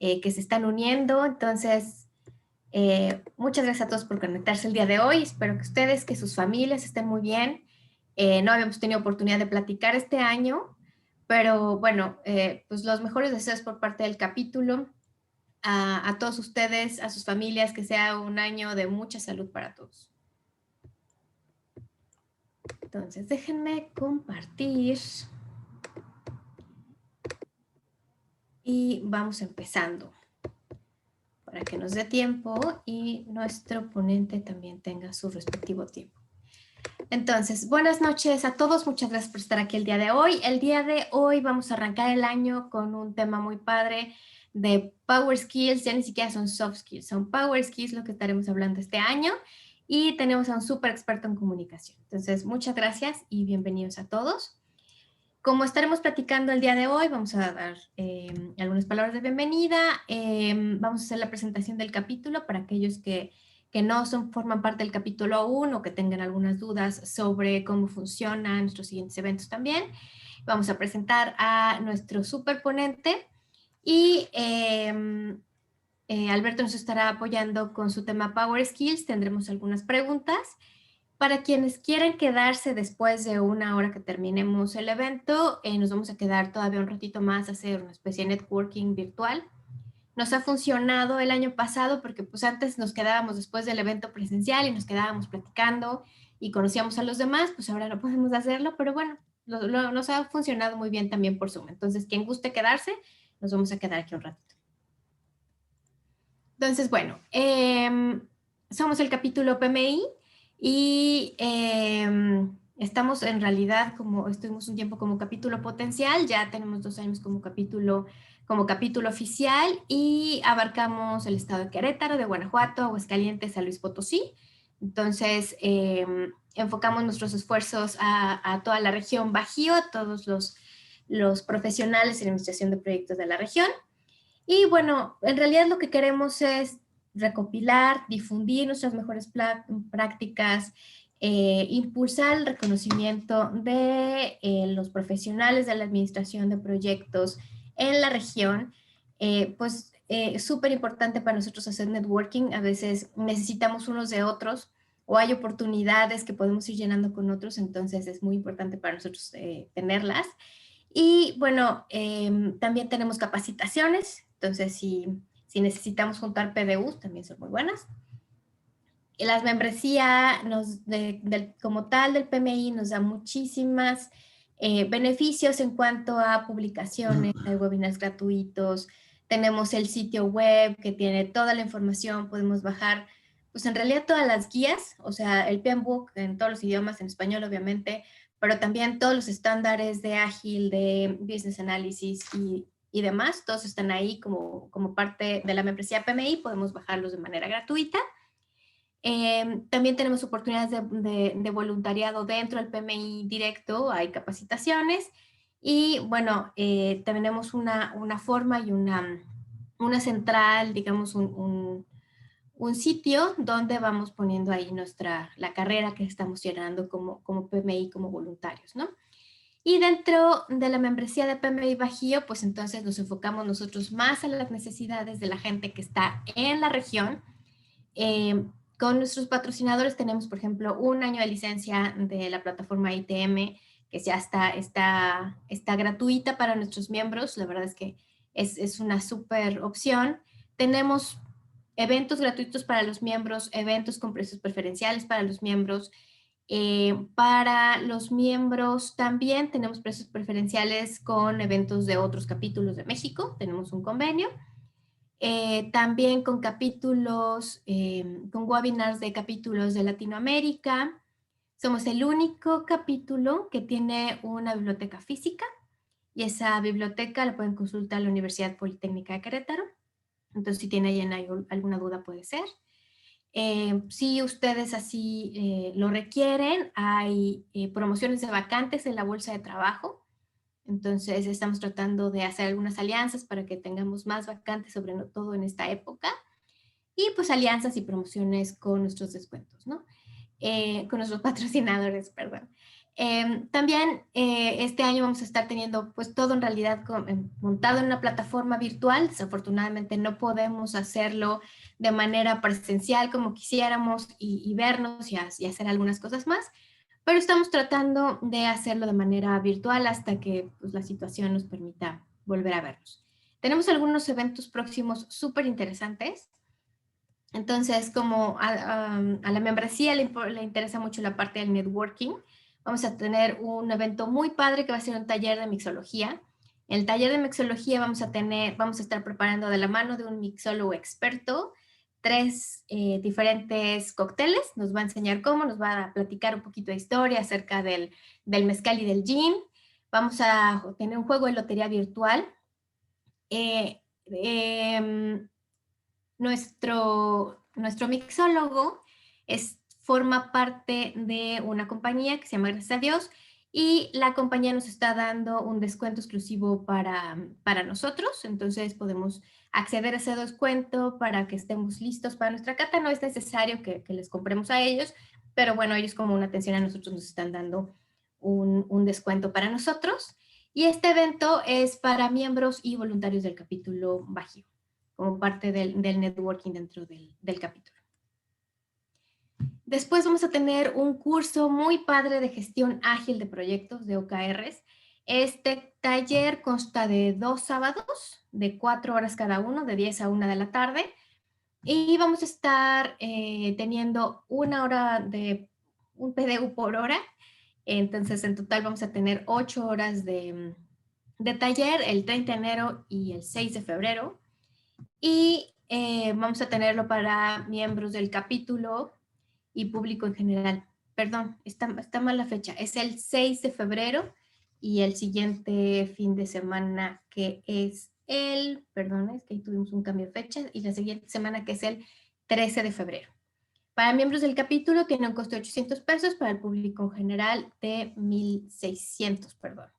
que se están uniendo. Entonces, muchas gracias a todos por conectarse el día de hoy. Espero que ustedes, que sus familias estén muy bien. No habíamos tenido oportunidad de platicar este año, pero bueno, pues los mejores deseos por parte del capítulo a todos ustedes, a sus familias, que sea un año de mucha salud para todos. Entonces, déjenme compartir y vamos empezando para que nos dé tiempo y nuestro ponente también tenga su respectivo tiempo. Entonces, buenas noches a todos, muchas gracias por estar aquí el día de hoy. El día de hoy vamos a arrancar el año con un tema muy padre de Power Skills, ya ni siquiera son Soft Skills, son Power Skills lo que estaremos hablando este año y tenemos a un súper experto en comunicación. Entonces, muchas gracias y bienvenidos a todos. Como estaremos platicando el día de hoy, vamos a dar algunas palabras de bienvenida, vamos a hacer la presentación del capítulo para aquellos que no forman parte del capítulo aún o que tengan algunas dudas sobre cómo funcionan nuestros siguientes eventos también. Vamos a presentar a nuestro superponente y Alberto nos estará apoyando con su tema Power Skills. Tendremos algunas preguntas. Para quienes quieran quedarse después de una hora que terminemos el evento, nos vamos a quedar todavía un ratito más a hacer una especie de networking virtual. Nos ha funcionado el año pasado porque pues antes nos quedábamos después del evento presencial y nos quedábamos platicando y conocíamos a los demás, pues ahora no podemos hacerlo, pero bueno, nos ha funcionado muy bien también por Zoom. Entonces, quien guste quedarse, nos vamos a quedar aquí un ratito. Entonces, bueno, somos el capítulo PMI y estamos en realidad estuvimos un tiempo como capítulo potencial, ya tenemos 2 años como capítulo oficial y abarcamos el estado de Querétaro, de Guanajuato, Aguascalientes, San Luis Potosí. Entonces, enfocamos nuestros esfuerzos a toda la región Bajío, a todos los profesionales en administración de proyectos de la región. Y bueno, en realidad lo que queremos es recopilar, difundir nuestras mejores prácticas, impulsar el reconocimiento de los profesionales de la administración de proyectos en la región. Pues es súper importante para nosotros hacer networking. A veces necesitamos unos de otros o hay oportunidades que podemos ir llenando con otros, entonces es muy importante para nosotros tenerlas. Y bueno, también tenemos capacitaciones, entonces si necesitamos juntar PDUs, también son muy buenas. Y las membresías como tal del PMI nos da muchísimas beneficios en cuanto a publicaciones, hay webinars gratuitos, tenemos el sitio web que tiene toda la información, podemos bajar, pues en realidad todas las guías, o sea, el PMBOK en todos los idiomas, en español obviamente, pero también todos los estándares de ágil, de business analysis y demás, todos están ahí como parte de la membresía PMI, podemos bajarlos de manera gratuita. También tenemos oportunidades de voluntariado dentro del PMI directo, hay capacitaciones y bueno, tenemos una forma y una central, digamos un sitio donde vamos poniendo ahí la carrera que estamos llenando como PMI, como voluntarios, ¿no? Y dentro de la membresía de PMI Bajío, pues entonces nos enfocamos nosotros más a las necesidades de la gente que está en la región. Con nuestros patrocinadores tenemos, por ejemplo, 1 año de licencia de la plataforma ITM, que ya está gratuita para nuestros miembros. La verdad es que es una súper opción. Tenemos eventos gratuitos para los miembros, eventos con precios preferenciales para los miembros. Para los miembros también tenemos precios preferenciales con eventos de otros capítulos de México. Tenemos un convenio. También con capítulos, con webinars de capítulos de Latinoamérica. Somos el único capítulo que tiene una biblioteca física y esa biblioteca la pueden consultar en la Universidad Politécnica de Querétaro. Entonces, si tienen alguna duda puede ser. Si ustedes así lo requieren, hay promociones de vacantes en la bolsa de trabajo. Entonces estamos tratando de hacer algunas alianzas para que tengamos más vacantes, sobre todo en esta época. Y pues alianzas y promociones con nuestros descuentos, ¿no? Con nuestros patrocinadores, perdón. También este año vamos a estar teniendo pues todo en realidad montado en una plataforma virtual. Desafortunadamente no podemos hacerlo de manera presencial como quisiéramos y vernos y hacer algunas cosas más, pero estamos tratando de hacerlo de manera virtual hasta que pues, la situación nos permita volver a vernos. Tenemos algunos eventos próximos súper interesantes. Entonces, como a la membresía le interesa mucho la parte del networking, vamos a tener un evento muy padre que va a ser un taller de mixología. En el taller de mixología vamos a estar preparando de la mano de un mixólogo experto 3 diferentes cócteles. Nos va a enseñar cómo, nos va a platicar un poquito de historia acerca del mezcal y del gin. Vamos a tener un juego de lotería virtual. Eh, eh, nuestro mixólogo forma parte de una compañía que se llama Gracias a Dios y la compañía nos está dando un descuento exclusivo para nosotros, entonces podemos acceder a ese descuento para que estemos listos para nuestra cata. No es necesario que les compremos a ellos, pero bueno, ellos como una atención a nosotros nos están dando un descuento para nosotros. Y este evento es para miembros y voluntarios del capítulo Bajío, como parte del networking dentro del capítulo. Después vamos a tener un curso muy padre de gestión ágil de proyectos de OKRs. Este taller consta de 2 sábados, de 4 horas cada uno, de 10 a 1 de la tarde. Y vamos a estar teniendo 1 hora de un PDU por hora. Entonces, en total vamos a tener 8 horas de taller el 30 de enero y el 6 de febrero. Y vamos a tenerlo para miembros del capítulo y público en general. Perdón, está mal la fecha. Es el 6 de febrero y el siguiente fin de semana que es perdón, es que ahí tuvimos un cambio de fecha, y la siguiente semana que es el 13 de febrero. Para miembros del capítulo tiene un costo de 800 pesos, para el público en general de 1,600, perdón.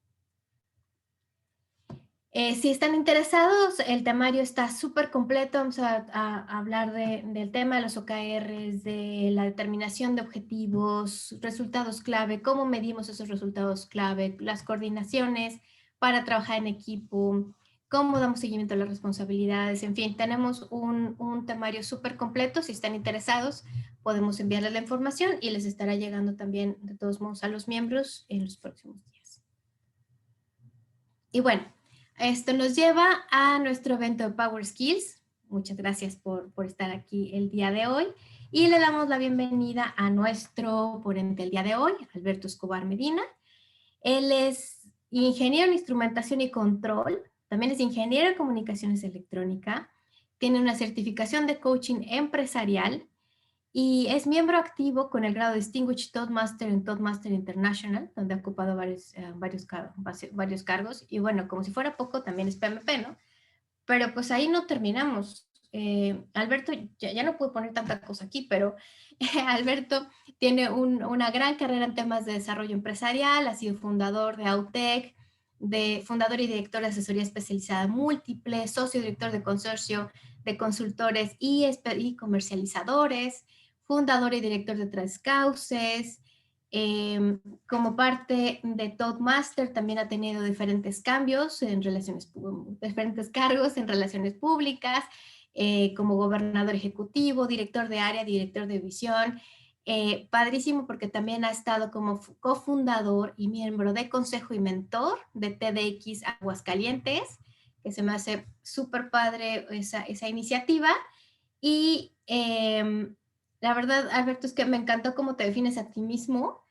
Si están interesados, el temario está súper completo. Vamos a hablar del tema de los OKRs, de la determinación de objetivos, resultados clave, cómo medimos esos resultados clave, las coordinaciones para trabajar en equipo, cómo damos seguimiento a las responsabilidades. En fin, tenemos un temario súper completo. Si están interesados, podemos enviarles la información y les estará llegando también, de todos modos, a los miembros en los próximos días. Y bueno, esto nos lleva a nuestro evento de Power Skills. Muchas gracias por estar aquí el día de hoy. Y le damos la bienvenida a nuestro ponente el día de hoy, Alberto Escobar Medina. Él es ingeniero en instrumentación y control. También es ingeniero en comunicaciones electrónica. Tiene una certificación de coaching empresarial y es miembro activo con el grado Distinguished Toastmaster en Toastmaster International, donde ha ocupado varios cargos. Y bueno, como si fuera poco, también es PMP, ¿no? Pero pues ahí no terminamos. Alberto, ya no puedo poner tanta cosa aquí, pero Alberto tiene una gran carrera en temas de desarrollo empresarial, ha sido fundador de Autec, fundador y director de asesoría especializada múltiple, socio director de consorcio de consultores y comercializadores, fundador y director de Tres Cauces. Como parte de Toastmaster también ha tenido diferentes cambios diferentes cargos en relaciones públicas, como gobernador ejecutivo, director de área, director de visión. Padrísimo porque también ha estado como cofundador y miembro de consejo y mentor de TEDx Aguascalientes, que se me hace súper padre esa iniciativa. Y la verdad, Alberto, es que me encantó cómo te defines a ti mismo,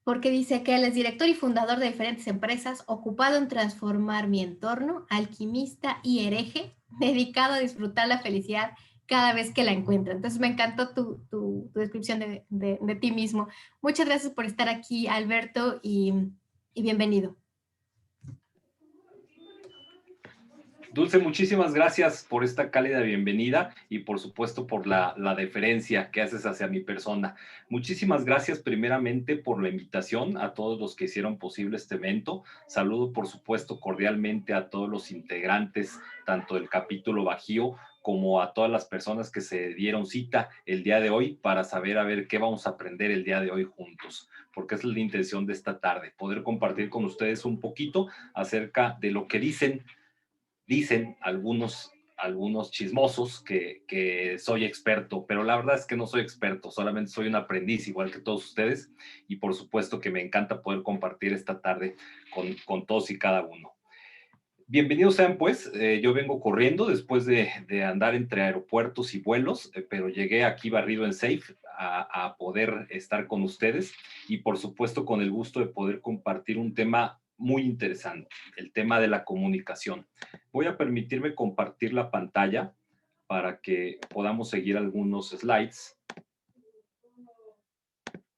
porque dice que él es director y fundador de diferentes empresas, ocupado en transformar mi entorno, alquimista y hereje, dedicado a disfrutar la felicidad cada vez que la encuentra. Entonces me encantó tu descripción de ti mismo. Muchas gracias por estar aquí, Alberto, y bienvenido. Dulce, muchísimas gracias por esta cálida bienvenida y por supuesto por la deferencia que haces hacia mi persona. Muchísimas gracias primeramente por la invitación a todos los que hicieron posible este evento. Saludo por supuesto cordialmente a todos los integrantes, tanto del capítulo Bajío como a todas las personas que se dieron cita el día de hoy para saber a ver qué vamos a aprender el día de hoy juntos, porque esa es la intención de esta tarde, poder compartir con ustedes un poquito acerca de lo que dicen algunos chismosos que soy experto, pero la verdad es que no soy experto, solamente soy un aprendiz, igual que todos ustedes, y por supuesto que me encanta poder compartir esta tarde con todos y cada uno. Bienvenidos sean pues, yo vengo corriendo después de andar entre aeropuertos y vuelos, pero llegué aquí barrido en Safe a poder estar con ustedes y por supuesto con el gusto de poder compartir un tema muy interesante, el tema de la comunicación. Voy a permitirme compartir la pantalla para que podamos seguir algunos slides.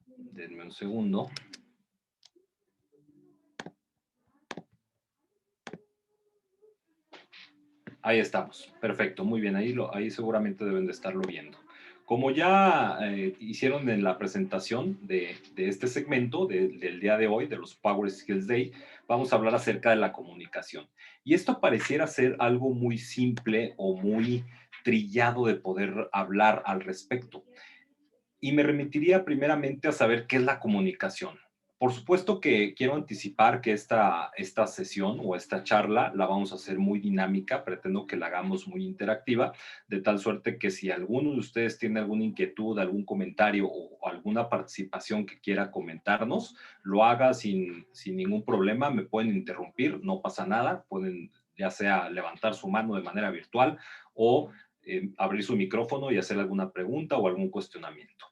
Denme un segundo. Ahí estamos, perfecto, muy bien, ahí seguramente deben de estarlo viendo. Como ya hicieron en la presentación de este segmento del día de hoy, de los Power Skills Day, vamos a hablar acerca de la comunicación. Y esto pareciera ser algo muy simple o muy trillado de poder hablar al respecto. Y me remitiría primeramente a saber qué es la comunicación. Por supuesto que quiero anticipar que esta sesión o esta charla la vamos a hacer muy dinámica, pretendo que la hagamos muy interactiva, de tal suerte que si alguno de ustedes tiene alguna inquietud, algún comentario o alguna participación que quiera comentarnos, lo haga sin ningún problema, me pueden interrumpir, no pasa nada, pueden ya sea levantar su mano de manera virtual o abrir su micrófono y hacer alguna pregunta o algún cuestionamiento.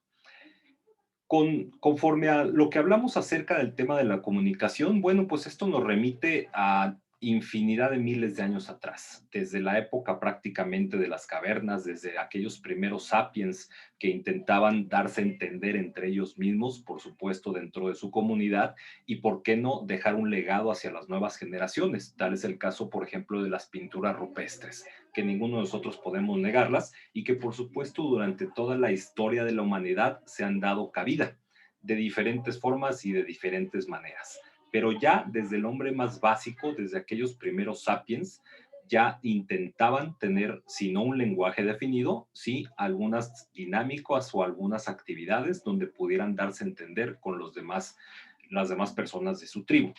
Conforme a lo que hablamos acerca del tema de la comunicación, bueno, pues esto nos remite a infinidad de miles de años atrás, desde la época prácticamente de las cavernas, desde aquellos primeros sapiens que intentaban darse a entender entre ellos mismos, por supuesto dentro de su comunidad, y por qué no dejar un legado hacia las nuevas generaciones. Tal es el caso, por ejemplo, de las pinturas rupestres, que ninguno de nosotros podemos negarlas y que por supuesto durante toda la historia de la humanidad se han dado cabida de diferentes formas y de diferentes maneras. Pero ya desde el hombre más básico, desde aquellos primeros sapiens, ya intentaban tener, si no un lenguaje definido, sí algunas dinámicas o algunas actividades donde pudieran darse a entender con las demás personas de su tribu.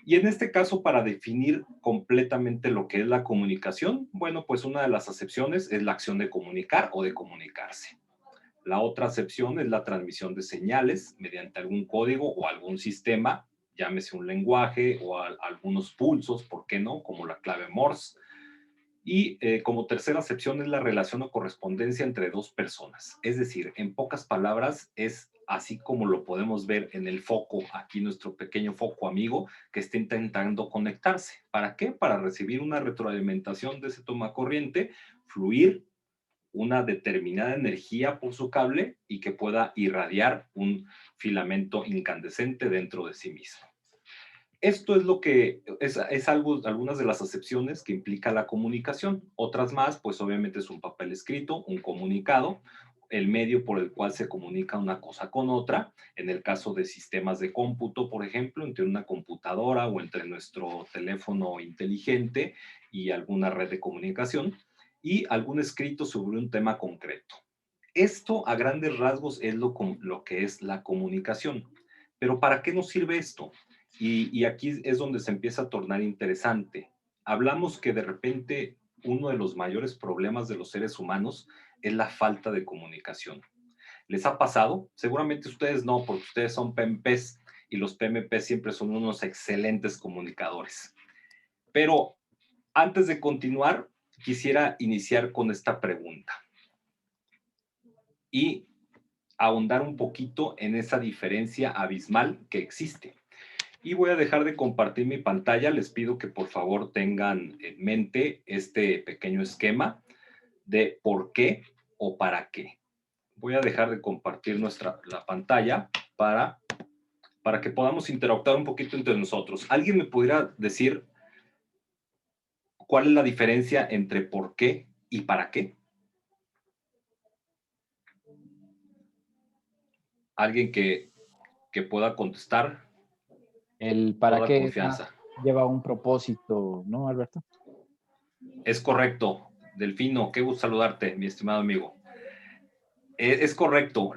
Y en este caso, para definir completamente lo que es la comunicación, bueno, pues una de las acepciones es la acción de comunicar o de comunicarse. La otra acepción es la transmisión de señales mediante algún código o algún sistema, llámese un lenguaje o algunos pulsos, ¿por qué no? Como la clave Morse. Y como tercera acepción es la relación o correspondencia entre dos personas. Es decir, en pocas palabras, es así como lo podemos ver en el foco, aquí nuestro pequeño foco amigo que está intentando conectarse. ¿Para qué? Para recibir una retroalimentación de ese toma corriente, fluir una determinada energía por su cable y que pueda irradiar un filamento incandescente dentro de sí mismo. Esto es lo que es algo, algunas de las acepciones que implica la comunicación. Otras más, pues obviamente es un papel escrito, un comunicado, el medio por el cual se comunica una cosa con otra. En el caso de sistemas de cómputo, por ejemplo, entre una computadora o entre nuestro teléfono inteligente y alguna red de comunicación, y algún escrito sobre un tema concreto. Esto a grandes rasgos es lo que es la comunicación. Pero ¿para qué nos sirve esto? Y aquí es donde se empieza a tornar interesante. Hablamos que de repente uno de los mayores problemas de los seres humanos es la falta de comunicación. ¿Les ha pasado? Seguramente ustedes no, porque ustedes son PMPs y los PMPs siempre son unos excelentes comunicadores. Pero antes de continuar, quisiera iniciar con esta pregunta y ahondar un poquito en esa diferencia abismal que existe. Y voy a dejar de compartir mi pantalla. Les pido que por favor tengan en mente este pequeño esquema de por qué o para qué. Voy a dejar de compartir la pantalla para que podamos interactuar un poquito entre nosotros. ¿Alguien me pudiera decir ¿Cuál es la diferencia entre por qué y para qué? ¿Alguien que pueda contestar? El para Toda qué confianza. lleva un propósito, ¿no, Alberto? Es correcto. Delfino, qué gusto saludarte, mi estimado amigo. Es correcto.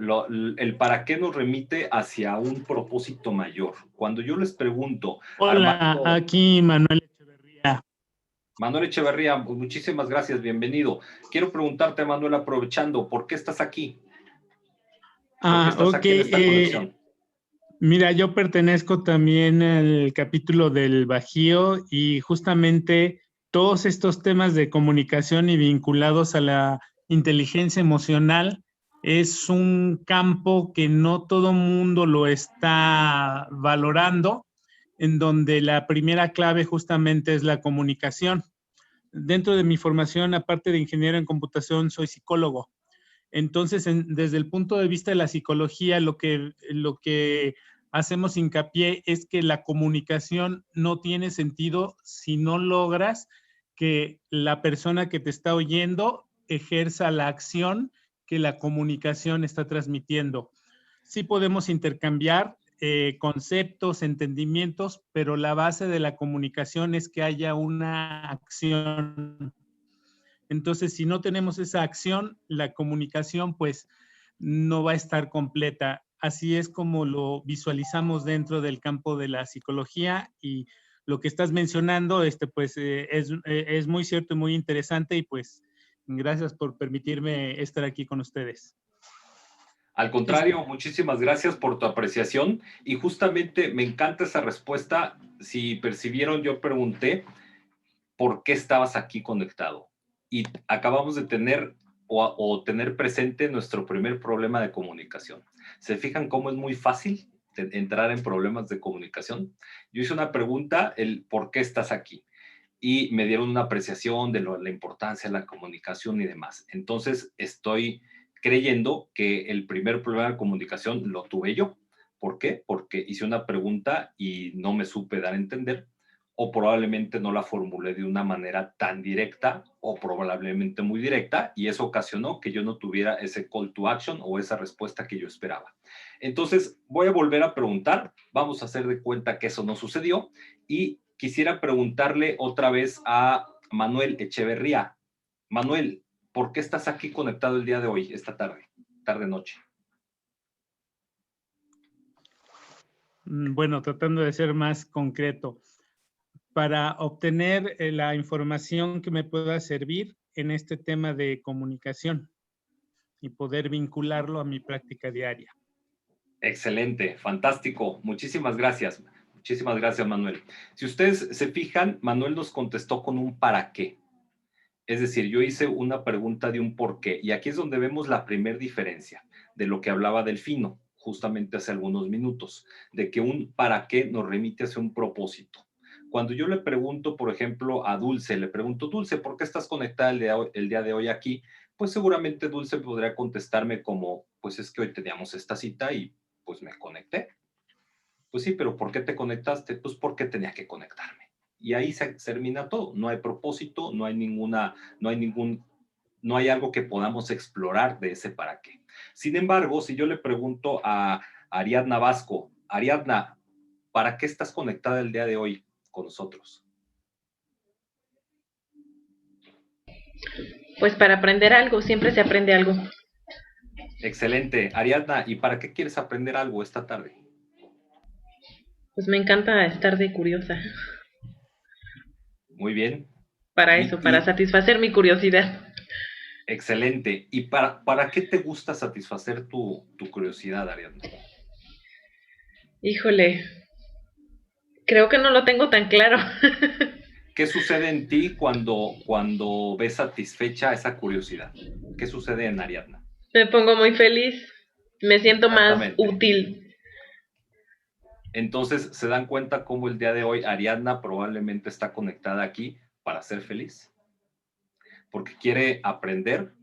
El para qué nos remite hacia un propósito mayor. Cuando yo les pregunto, Hola, Armando, aquí Manuel Echeverría. Manuel Echeverría, muchísimas gracias, bienvenido. Quiero preguntarte, Manuel, aprovechando, ¿por qué estás aquí? ¿Por qué estás Ok. aquí en esta conexión? Mira, yo pertenezco también al capítulo del Bajío y justamente todos estos temas de comunicación y vinculados a la inteligencia emocional es un campo que no todo mundo lo está valorando, en donde la primera clave justamente es la comunicación. Dentro de mi formación, aparte de ingeniero en computación, soy psicólogo. Entonces, desde el punto de vista de la psicología, lo que hacemos hincapié es que la comunicación no tiene sentido si no logras que la persona que te está oyendo ejerza la acción que la comunicación está transmitiendo. Sí podemos intercambiar conceptos, entendimientos, pero la base de la comunicación es que haya una acción. Entonces, si no tenemos esa acción, la comunicación pues no va a estar completa. Así es como lo visualizamos dentro del campo de la psicología y lo que estás mencionando pues es muy cierto y muy interesante y pues gracias por permitirme estar aquí con ustedes. Al contrario, muchísimas gracias por tu apreciación y justamente me encanta esa respuesta. Si percibieron, yo pregunté por qué estabas aquí conectado y acabamos de tener o tener presente nuestro primer problema de comunicación. ¿Se fijan cómo es muy fácil entrar en problemas de comunicación? Yo hice una pregunta, el por qué estás aquí, y me dieron una apreciación de la importancia de la comunicación y demás. Entonces, estoy creyendo que el primer problema de comunicación lo tuve yo. ¿Por qué? Porque hice una pregunta y no me supe dar a entender, o probablemente no la formulé de una manera tan directa o probablemente muy directa, y eso ocasionó que yo no tuviera ese call to action o esa respuesta que yo esperaba. Entonces, voy a volver a preguntar, vamos a hacer de cuenta que eso no sucedió, y quisiera preguntarle otra vez a Manuel Echeverría. Manuel, ¿por qué estás aquí conectado el día de hoy, esta tarde, tarde-noche? Bueno, tratando de ser más concreto, para obtener la información que me pueda servir en este tema de comunicación y poder vincularlo a mi práctica diaria. Excelente, fantástico. Muchísimas gracias. Muchísimas gracias, Manuel. Si ustedes se fijan, Manuel nos contestó con un para qué. Es decir, yo hice una pregunta de un por qué. Y aquí es donde vemos la primer diferencia de lo que hablaba Delfino justamente hace algunos minutos, de que un para qué nos remite hacia un propósito. Cuando yo le pregunto, por ejemplo, a Dulce, le pregunto, Dulce, ¿por qué estás conectada el día de hoy aquí? Pues seguramente Dulce podría contestarme como, pues es que hoy teníamos esta cita y pues me conecté. Pues sí, pero ¿por qué te conectaste? Pues porque tenía que conectarme. Y ahí se termina todo. No hay propósito, no hay algo que podamos explorar de ese para qué. Sin embargo, si yo le pregunto a Ariadna Vasco, Ariadna, ¿para qué estás conectada el día de hoy con nosotros? Pues para aprender algo, siempre se aprende algo. Excelente. Ariadna, ¿y para qué quieres aprender algo esta tarde? Pues me encanta estar de curiosa. Muy bien. Para eso, para satisfacer mi curiosidad. Excelente. ¿Y para qué te gusta satisfacer tu curiosidad, Ariadna? Híjole, creo que no lo tengo tan claro. ¿Qué sucede en ti cuando ves satisfecha esa curiosidad? ¿Qué sucede en Ariadna? Me pongo muy feliz, me siento más Exactamente. útil. Entonces, ¿se dan cuenta cómo el día de hoy Ariadna probablemente está conectada aquí para ser feliz? Porque quiere aprender,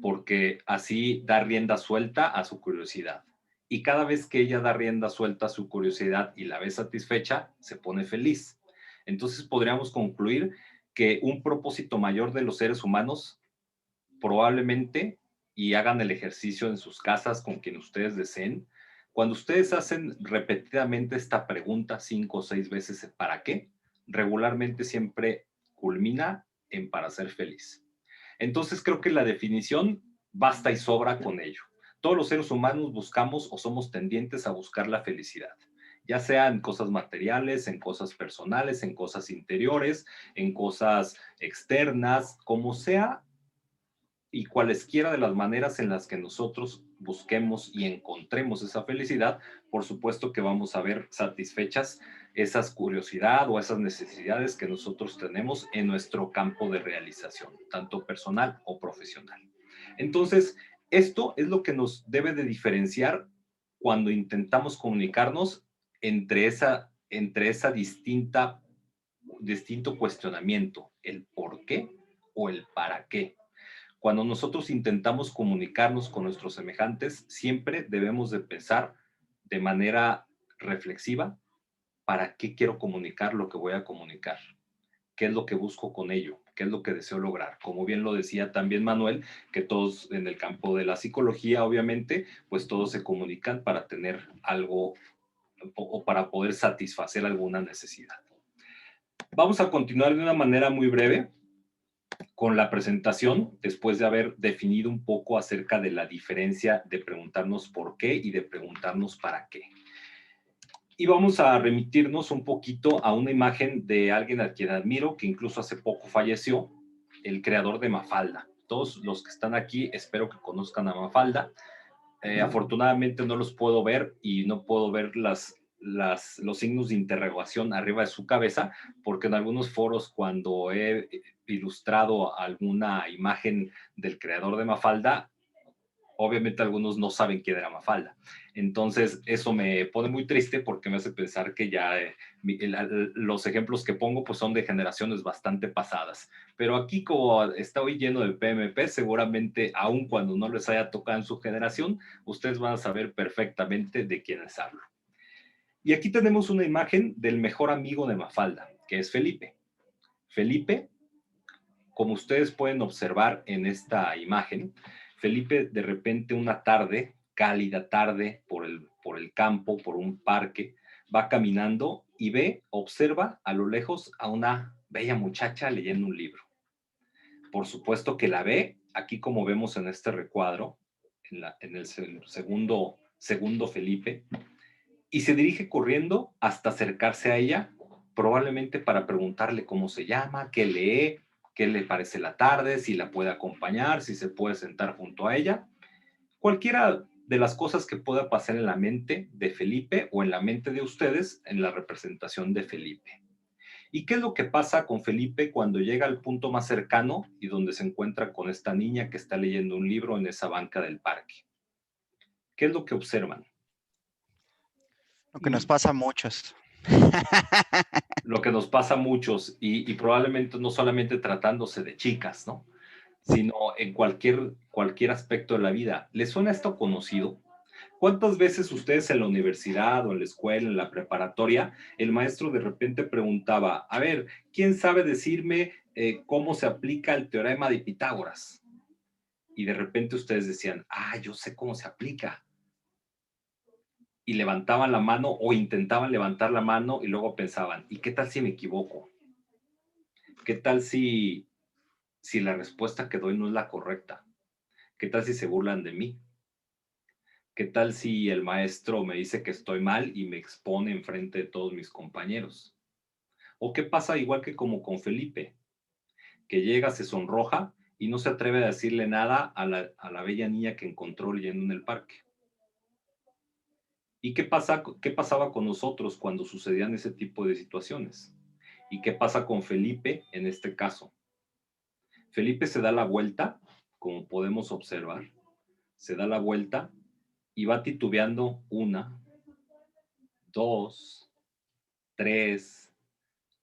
porque así da rienda suelta a su curiosidad. Y cada vez que ella da rienda suelta a su curiosidad y la ve satisfecha, se pone feliz. Entonces podríamos concluir que un propósito mayor de los seres humanos probablemente, y hagan el ejercicio en sus casas con quien ustedes deseen, cuando ustedes hacen repetidamente esta pregunta 5 o 6 veces, ¿para qué? Regularmente siempre culmina en para ser feliz. Entonces creo que la definición basta y sobra con ello. Todos los seres humanos buscamos o somos tendientes a buscar la felicidad, ya sea en cosas materiales, en cosas personales, en cosas interiores, en cosas externas, como sea, y cualesquiera de las maneras en las que nosotros busquemos y encontremos esa felicidad, por supuesto que vamos a ver satisfechas esas curiosidades o esas necesidades que nosotros tenemos en nuestro campo de realización, tanto personal o profesional. Entonces, esto es lo que nos debe de diferenciar cuando intentamos comunicarnos entre esa distinto cuestionamiento, el por qué o el para qué. Cuando nosotros intentamos comunicarnos con nuestros semejantes, siempre debemos de pensar de manera reflexiva para qué quiero comunicar lo que voy a comunicar, qué es lo que busco con ello, qué es lo que deseo lograr. Como bien lo decía también Manuel, que todos en el campo de la psicología, obviamente, pues todos se comunican para tener algo o para poder satisfacer alguna necesidad. Vamos a continuar de una manera muy breve con la presentación, después de haber definido un poco acerca de la diferencia de preguntarnos por qué y de preguntarnos para qué. Y vamos a remitirnos un poquito a una imagen de alguien a quien admiro, que incluso hace poco falleció, el creador de Mafalda. Todos los que están aquí espero que conozcan a Mafalda. Afortunadamente no los puedo ver y no puedo ver los signos de interrogación arriba de su cabeza, porque en algunos foros cuando he ilustrado alguna imagen del creador de Mafalda, obviamente algunos no saben quién era Mafalda. Entonces eso me pone muy triste porque me hace pensar que ya los ejemplos que pongo pues son de generaciones bastante pasadas. Pero aquí como está hoy lleno de PMP, seguramente aun cuando no les haya tocado en su generación, ustedes van a saber perfectamente de quiénes hablo. Y aquí tenemos una imagen del mejor amigo de Mafalda, que es Felipe. Felipe, como ustedes pueden observar en esta imagen, Felipe de repente una tarde, cálida tarde, por el campo, por un parque, va caminando y observa a lo lejos a una bella muchacha leyendo un libro. Por supuesto que la ve, aquí como vemos en este recuadro, en el segundo Felipe, y se dirige corriendo hasta acercarse a ella, probablemente para preguntarle cómo se llama, qué lee, qué le parece la tarde, si la puede acompañar, si se puede sentar junto a ella. Cualquiera de las cosas que pueda pasar en la mente de Felipe o en la mente de ustedes en la representación de Felipe. ¿Y qué es lo que pasa con Felipe cuando llega al punto más cercano y donde se encuentra con esta niña que está leyendo un libro en esa banca del parque? ¿Qué es lo que observan? Lo que nos pasa a muchos. Lo que nos pasa a muchos y probablemente no solamente tratándose de chicas, ¿no? Sino en cualquier aspecto de la vida. ¿Les suena esto conocido? ¿Cuántas veces ustedes en la universidad o en la escuela, en la preparatoria, el maestro de repente preguntaba, a ver, ¿quién sabe decirme cómo se aplica el teorema de Pitágoras? Y de repente ustedes decían, yo sé cómo se aplica. Y levantaban la mano o intentaban levantar la mano y luego pensaban, ¿y qué tal si me equivoco? ¿Qué tal si la respuesta que doy no es la correcta? ¿Qué tal si se burlan de mí? ¿Qué tal si el maestro me dice que estoy mal y me expone enfrente de todos mis compañeros? ¿O qué pasa igual que como con Felipe, que llega, se sonroja y no se atreve a decirle nada a la bella niña que encontró leyendo en el parque? ¿Y qué pasaba con nosotros cuando sucedían ese tipo de situaciones? ¿Y qué pasa con Felipe en este caso? Felipe se da la vuelta, como podemos observar, se da la vuelta y va titubeando 1, 2, 3,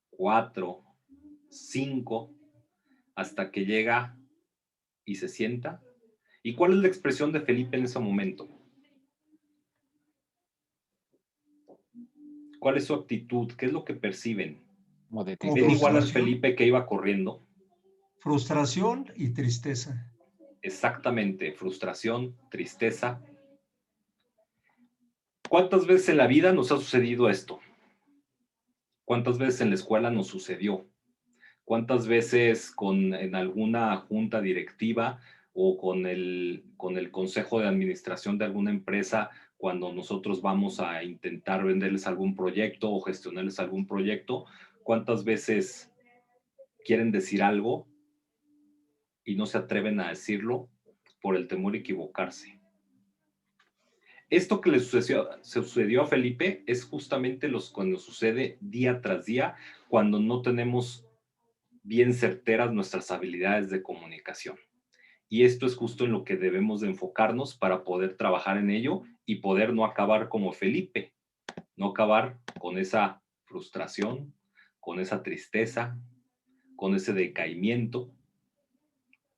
4, 5, hasta que llega y se sienta. ¿Y cuál es la expresión de Felipe en ese momento? ¿Cuál es su actitud? ¿Qué es lo que perciben? Como de Como Ven igual al frustración. Felipe que iba corriendo. Frustración y tristeza. Exactamente, frustración, tristeza. ¿Cuántas veces en la vida nos ha sucedido esto? ¿Cuántas veces en la escuela nos sucedió? ¿Cuántas veces en alguna junta directiva o con el consejo de administración de alguna empresa, cuando nosotros vamos a intentar venderles algún proyecto o gestionarles algún proyecto, cuántas veces quieren decir algo y no se atreven a decirlo por el temor a equivocarse? Esto que le sucedió a Felipe es justamente cuando sucede día tras día, cuando no tenemos bien certeras nuestras habilidades de comunicación. Y esto es justo en lo que debemos de enfocarnos para poder trabajar en ello y poder no acabar como Felipe, no acabar con esa frustración, con esa tristeza, con ese decaimiento.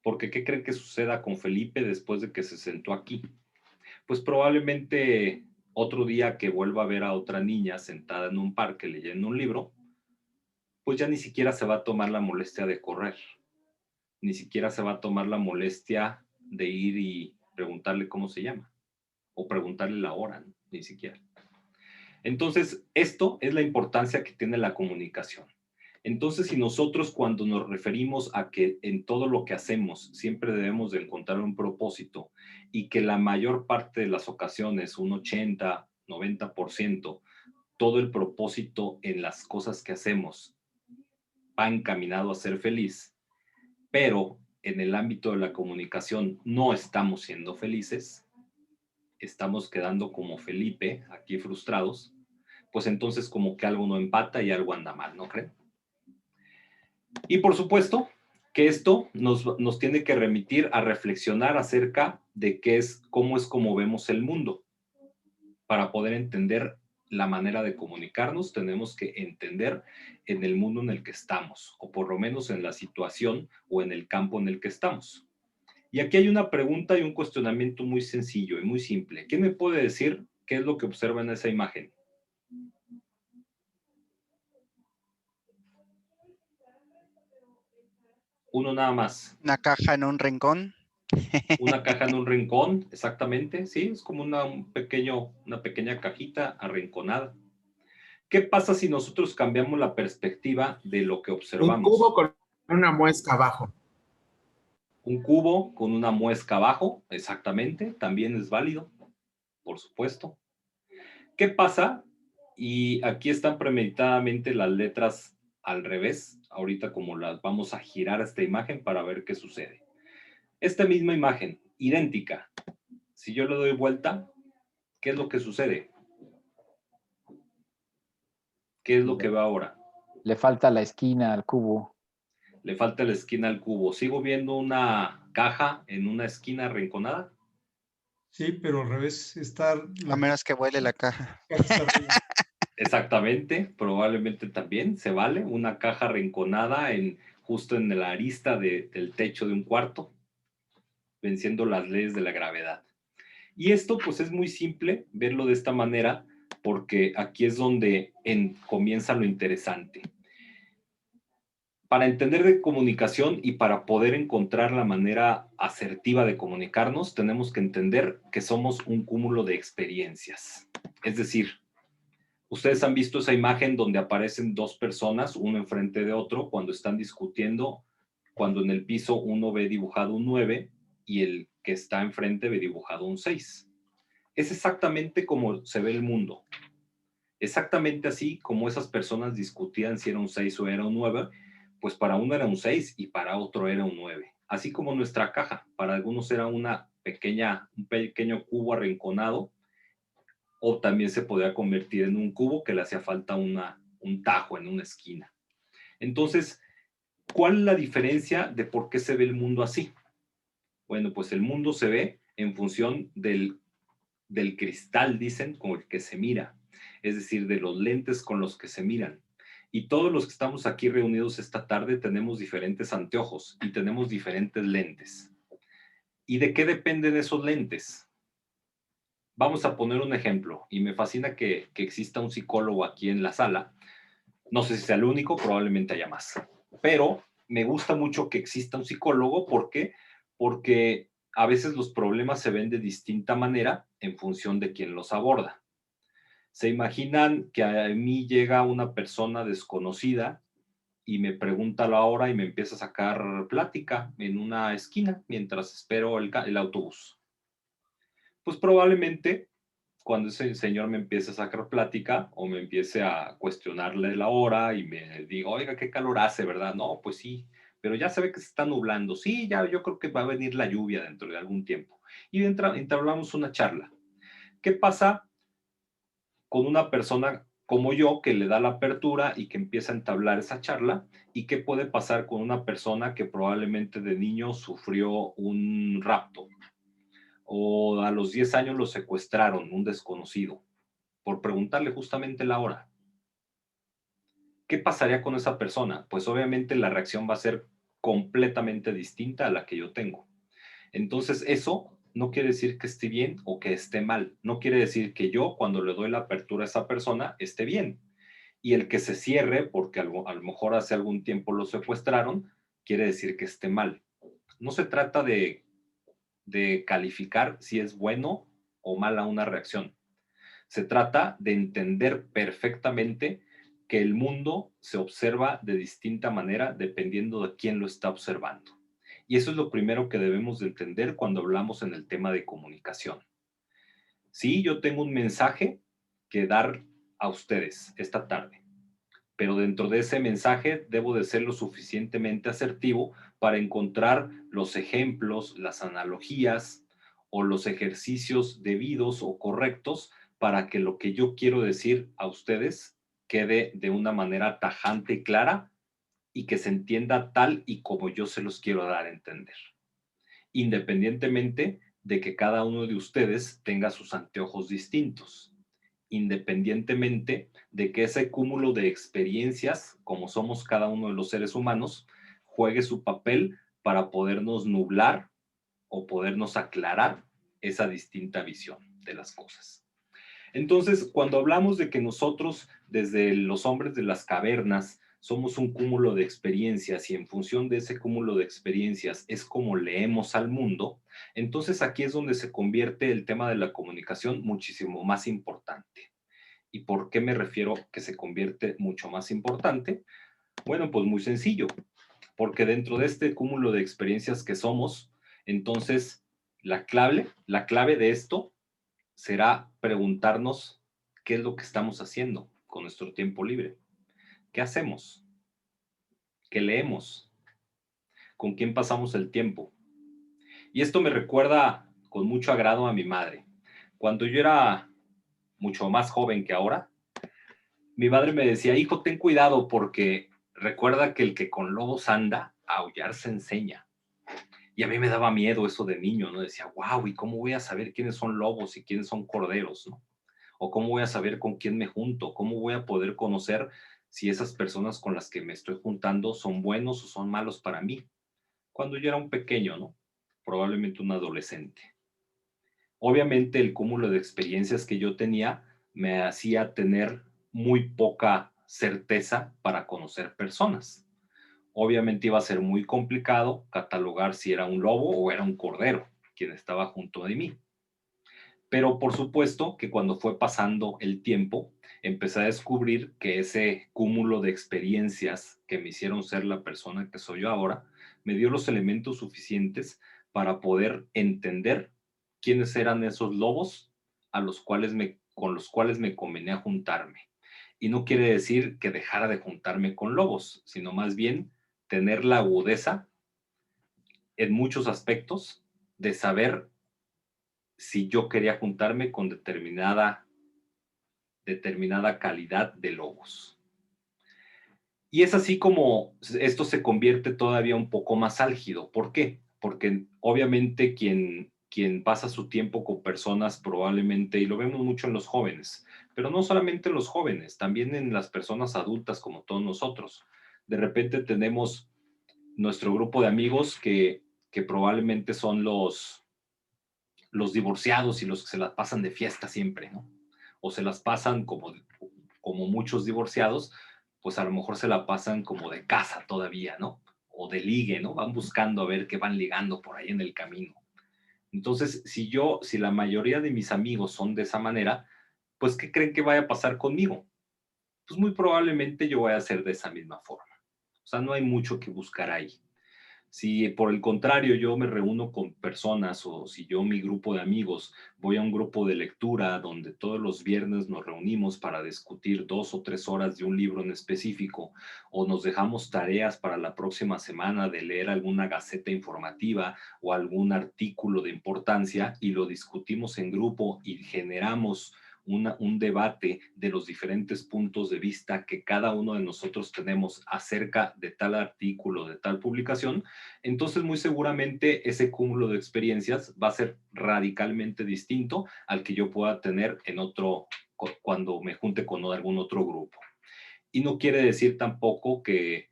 Porque ¿qué creen que suceda con Felipe después de que se sentó aquí? Pues probablemente otro día que vuelva a ver a otra niña sentada en un parque leyendo un libro, pues ya ni siquiera se va a tomar la molestia de correr, ni siquiera se va a tomar la molestia de ir y preguntarle cómo se llama, o preguntarle la hora, ¿no? Ni siquiera. Entonces, esto es la importancia que tiene la comunicación. Entonces, si nosotros cuando nos referimos a que en todo lo que hacemos siempre debemos de encontrar un propósito y que la mayor parte de las ocasiones, un 80, 90%, todo el propósito en las cosas que hacemos va encaminado a ser feliz, pero en el ámbito de la comunicación no estamos siendo felices, estamos quedando como Felipe, aquí frustrados, pues entonces como que algo no empata y algo anda mal, ¿no creen? Y por supuesto que esto nos tiene que remitir a reflexionar acerca de cómo es como vemos el mundo. Para poder entender la manera de comunicarnos, tenemos que entender en el mundo en el que estamos, o por lo menos en la situación o en el campo en el que estamos. Y aquí hay una pregunta y un cuestionamiento muy sencillo y muy simple. ¿Quién me puede decir qué es lo que observa en esa imagen? Uno nada más. Una caja en un rincón. Una caja en un rincón, exactamente, sí, es como una pequeña cajita arrinconada. ¿Qué pasa si nosotros cambiamos la perspectiva de lo que Un observamos? cubo con una muesca abajo. Un cubo con una muesca abajo, exactamente, también es válido, por supuesto. ¿Qué pasa? Y aquí están premeditadamente las letras al revés, ahorita como las vamos a girar a esta imagen para ver qué sucede. Esta misma imagen, idéntica, si yo le doy vuelta, ¿qué es lo que sucede? ¿Qué es lo que veo ahora? Le falta la esquina al cubo. Le falta la esquina al cubo. ¿Sigo viendo una caja en una esquina arrinconada? Sí, pero al revés está A menos que vuele la caja. está arriba. Exactamente, probablemente también se vale. Una caja arrinconada justo en la arista del techo de un cuarto, venciendo las leyes de la gravedad. Y esto pues es muy simple verlo de esta manera, porque aquí es donde comienza lo interesante. Para entender de comunicación y para poder encontrar la manera asertiva de comunicarnos, tenemos que entender que somos un cúmulo de experiencias. Es decir, ustedes han visto esa imagen donde aparecen dos personas, uno enfrente de otro, cuando están discutiendo, cuando en el piso uno ve dibujado un 9 y el que está enfrente ve dibujado un 6. Es exactamente como se ve el mundo. Exactamente así como esas personas discutían si era un 6 o era un 9, pues para uno era un 6 y para otro era un 9. Así como nuestra caja, para algunos era un pequeño cubo arrinconado, o también se podía convertir en un cubo que le hacía falta un tajo en una esquina. Entonces, ¿cuál es la diferencia de por qué se ve el mundo así? Bueno, pues el mundo se ve en función del cristal, dicen, con el que se mira, es decir, de los lentes con los que se miran. Y todos los que estamos aquí reunidos esta tarde tenemos diferentes anteojos y tenemos diferentes lentes. ¿Y de qué dependen esos lentes? Vamos a poner un ejemplo, y me fascina que exista un psicólogo aquí en la sala. No sé si sea el único, probablemente haya más. Pero me gusta mucho que exista un psicólogo. ¿Por qué? Porque a veces los problemas se ven de distinta manera en función de quién los aborda. ¿Se imaginan que a mí llega una persona desconocida y me pregunta la hora y me empieza a sacar plática en una esquina mientras espero el autobús? Pues probablemente cuando ese señor me empiece a sacar plática o me empiece a cuestionarle la hora y me diga, oiga, qué calor hace, ¿verdad? No, pues sí, pero ya se ve que se está nublando. Sí, ya yo creo que va a venir la lluvia dentro de algún tiempo. Y entablamos una charla. ¿Qué pasa con una persona como yo que le da la apertura y que empieza a entablar esa charla? ¿Y qué puede pasar con una persona que probablemente de niño sufrió un rapto? O a los 10 años lo secuestraron, un desconocido, por preguntarle justamente la hora. ¿Qué pasaría con esa persona? Pues obviamente la reacción va a ser completamente distinta a la que yo tengo. Entonces eso no quiere decir que esté bien o que esté mal. No quiere decir que yo, cuando le doy la apertura a esa persona, esté bien. Y el que se cierre, porque a lo mejor hace algún tiempo lo secuestraron, quiere decir que esté mal. No se trata de calificar si es bueno o mala una reacción. Se trata de entender perfectamente que el mundo se observa de distinta manera dependiendo de quién lo está observando. Y eso es lo primero que debemos de entender cuando hablamos en el tema de comunicación. Sí, yo tengo un mensaje que dar a ustedes esta tarde, pero dentro de ese mensaje debo de ser lo suficientemente asertivo para encontrar los ejemplos, las analogías o los ejercicios debidos o correctos para que lo que yo quiero decir a ustedes quede de una manera tajante y clara y que se entienda tal y como yo se los quiero dar a entender, independientemente de que cada uno de ustedes tenga sus anteojos distintos, independientemente de que ese cúmulo de experiencias, como somos cada uno de los seres humanos, juegue su papel para podernos nublar o podernos aclarar esa distinta visión de las cosas. Entonces, cuando hablamos de que nosotros, desde los hombres de las cavernas, somos un cúmulo de experiencias y en función de ese cúmulo de experiencias es como leemos al mundo, entonces aquí es donde se convierte el tema de la comunicación muchísimo más importante. ¿Y por qué me refiero que se convierte mucho más importante? Bueno, pues muy sencillo, porque dentro de este cúmulo de experiencias que somos, entonces la clave de esto será preguntarnos qué es lo que estamos haciendo con nuestro tiempo libre. ¿Qué hacemos? ¿Qué leemos? ¿Con quién pasamos el tiempo? Y esto me recuerda con mucho agrado a mi madre. Cuando yo era mucho más joven que ahora, mi madre me decía, hijo, ten cuidado porque recuerda que el que con lobos anda, a aullar se enseña. Y a mí me daba miedo eso de niño, ¿no? Decía, wow, ¿y cómo voy a saber quiénes son lobos y quiénes son corderos, ¿no? O cómo voy a saber con quién me junto, cómo voy a poder conocer si esas personas con las que me estoy juntando son buenos o son malos para mí. Cuando yo era un pequeño, ¿no? Probablemente un adolescente. Obviamente el cúmulo de experiencias que yo tenía me hacía tener muy poca certeza para conocer personas. Obviamente iba a ser muy complicado catalogar si era un lobo o era un cordero quien estaba junto de mí. Pero por supuesto que cuando fue pasando el tiempo, empecé a descubrir que ese cúmulo de experiencias que me hicieron ser la persona que soy yo ahora, me dio los elementos suficientes para poder entender quiénes eran esos lobos con los cuales me convenía juntarme. Y no quiere decir que dejara de juntarme con lobos, sino más bien tener la agudeza en muchos aspectos de saber si yo quería juntarme con determinada calidad de lobos. Y es así como esto se convierte todavía un poco más álgido. ¿Por qué? Porque obviamente quien pasa su tiempo con personas probablemente, y lo vemos mucho en los jóvenes, pero no solamente en los jóvenes, también en las personas adultas como todos nosotros. De repente tenemos nuestro grupo de amigos que probablemente son los divorciados y los que se las pasan de fiesta siempre, ¿no? O se las pasan como muchos divorciados, pues a lo mejor se la pasan como de caza todavía, ¿no? O de ligue, ¿no? Van buscando a ver qué van ligando por ahí en el camino. Entonces, si la mayoría de mis amigos son de esa manera, pues ¿qué creen que vaya a pasar conmigo? Pues muy probablemente yo voy a ser de esa misma forma. O sea, no hay mucho que buscar ahí. Si por el contrario yo me reúno con personas o si yo, mi grupo de amigos, voy a un grupo de lectura donde todos los viernes nos reunimos para discutir 2 o 3 horas de un libro en específico o nos dejamos tareas para la próxima semana de leer alguna gaceta informativa o algún artículo de importancia y lo discutimos en grupo y generamos un debate de los diferentes puntos de vista que cada uno de nosotros tenemos acerca de tal artículo, de tal publicación, entonces muy seguramente ese cúmulo de experiencias va a ser radicalmente distinto al que yo pueda tener cuando me junte con algún otro grupo. Y no quiere decir tampoco que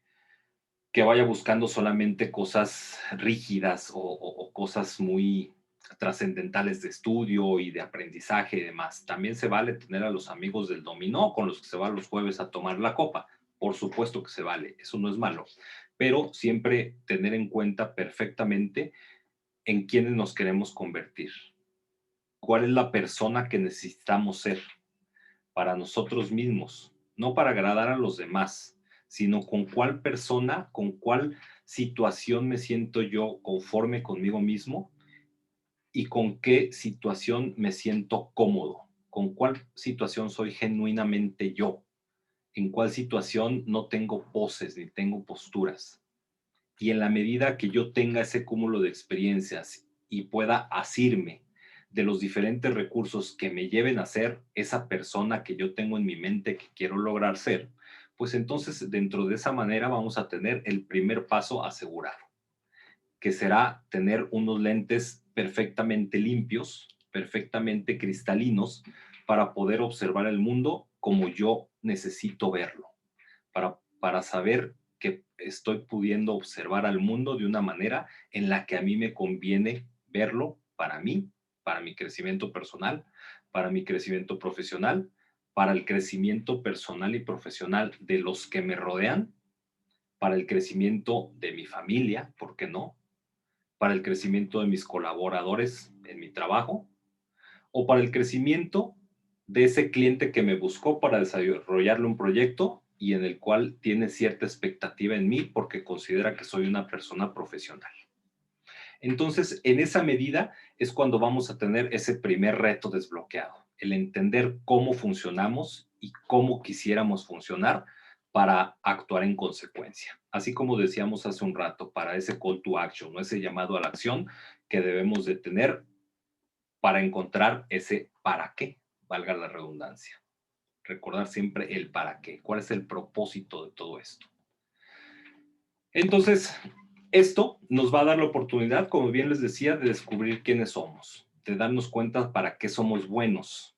vaya buscando solamente cosas rígidas o cosas muy trascendentales de estudio y de aprendizaje y demás. También se vale tener a los amigos del dominó con los que se van los jueves a tomar la copa. Por supuesto que se vale, eso no es malo, pero siempre tener en cuenta perfectamente en quiénes nos queremos convertir, cuál es la persona que necesitamos ser para nosotros mismos, no para agradar a los demás, sino con cuál persona, con cuál situación me siento yo conforme conmigo mismo y con qué situación me siento cómodo, con cuál situación soy genuinamente yo, en cuál situación no tengo poses ni tengo posturas. Y en la medida que yo tenga ese cúmulo de experiencias y pueda asirme de los diferentes recursos que me lleven a ser esa persona que yo tengo en mi mente que quiero lograr ser, pues entonces dentro de esa manera vamos a tener el primer paso asegurado, que será tener unos lentes perfectamente limpios, perfectamente cristalinos, para poder observar el mundo como yo necesito verlo, para saber que estoy pudiendo observar al mundo de una manera en la que a mí me conviene verlo para mí, para mi crecimiento personal, para mi crecimiento profesional, para el crecimiento personal y profesional de los que me rodean, para el crecimiento de mi familia, ¿por qué no? Para el crecimiento de mis colaboradores en mi trabajo o para el crecimiento de ese cliente que me buscó para desarrollarle un proyecto y en el cual tiene cierta expectativa en mí porque considera que soy una persona profesional. Entonces, en esa medida es cuando vamos a tener ese primer reto desbloqueado, el entender cómo funcionamos y cómo quisiéramos funcionar para actuar en consecuencia. Así como decíamos hace un rato, para ese call to action, ¿no? Ese llamado a la acción que debemos de tener para encontrar ese para qué, valga la redundancia. Recordar siempre el para qué, cuál es el propósito de todo esto. Entonces, esto nos va a dar la oportunidad, como bien les decía, de descubrir quiénes somos, de darnos cuenta para qué somos buenos,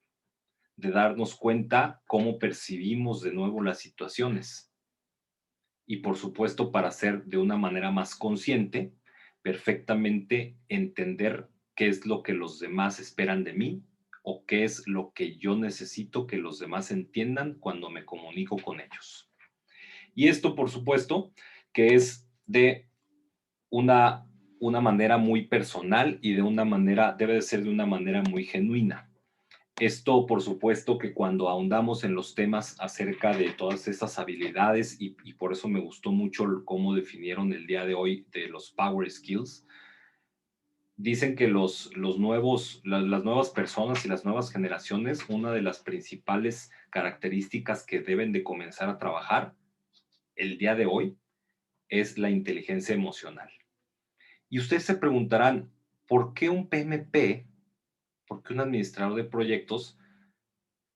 de darnos cuenta cómo percibimos de nuevo las situaciones y, por supuesto, para hacer de una manera más consciente, perfectamente entender qué es lo que los demás esperan de mí o qué es lo que yo necesito que los demás entiendan cuando me comunico con ellos. Y esto, por supuesto, que es de una manera muy personal y debe de ser de una manera muy genuina. Esto, por supuesto, que cuando ahondamos en los temas acerca de todas estas habilidades, y por eso me gustó mucho cómo definieron el día de hoy de los Power Skills, dicen que las nuevas personas y las nuevas generaciones, una de las principales características que deben de comenzar a trabajar el día de hoy es la inteligencia emocional. Y ustedes se preguntarán, ¿por qué un PMP, por qué un administrador de proyectos,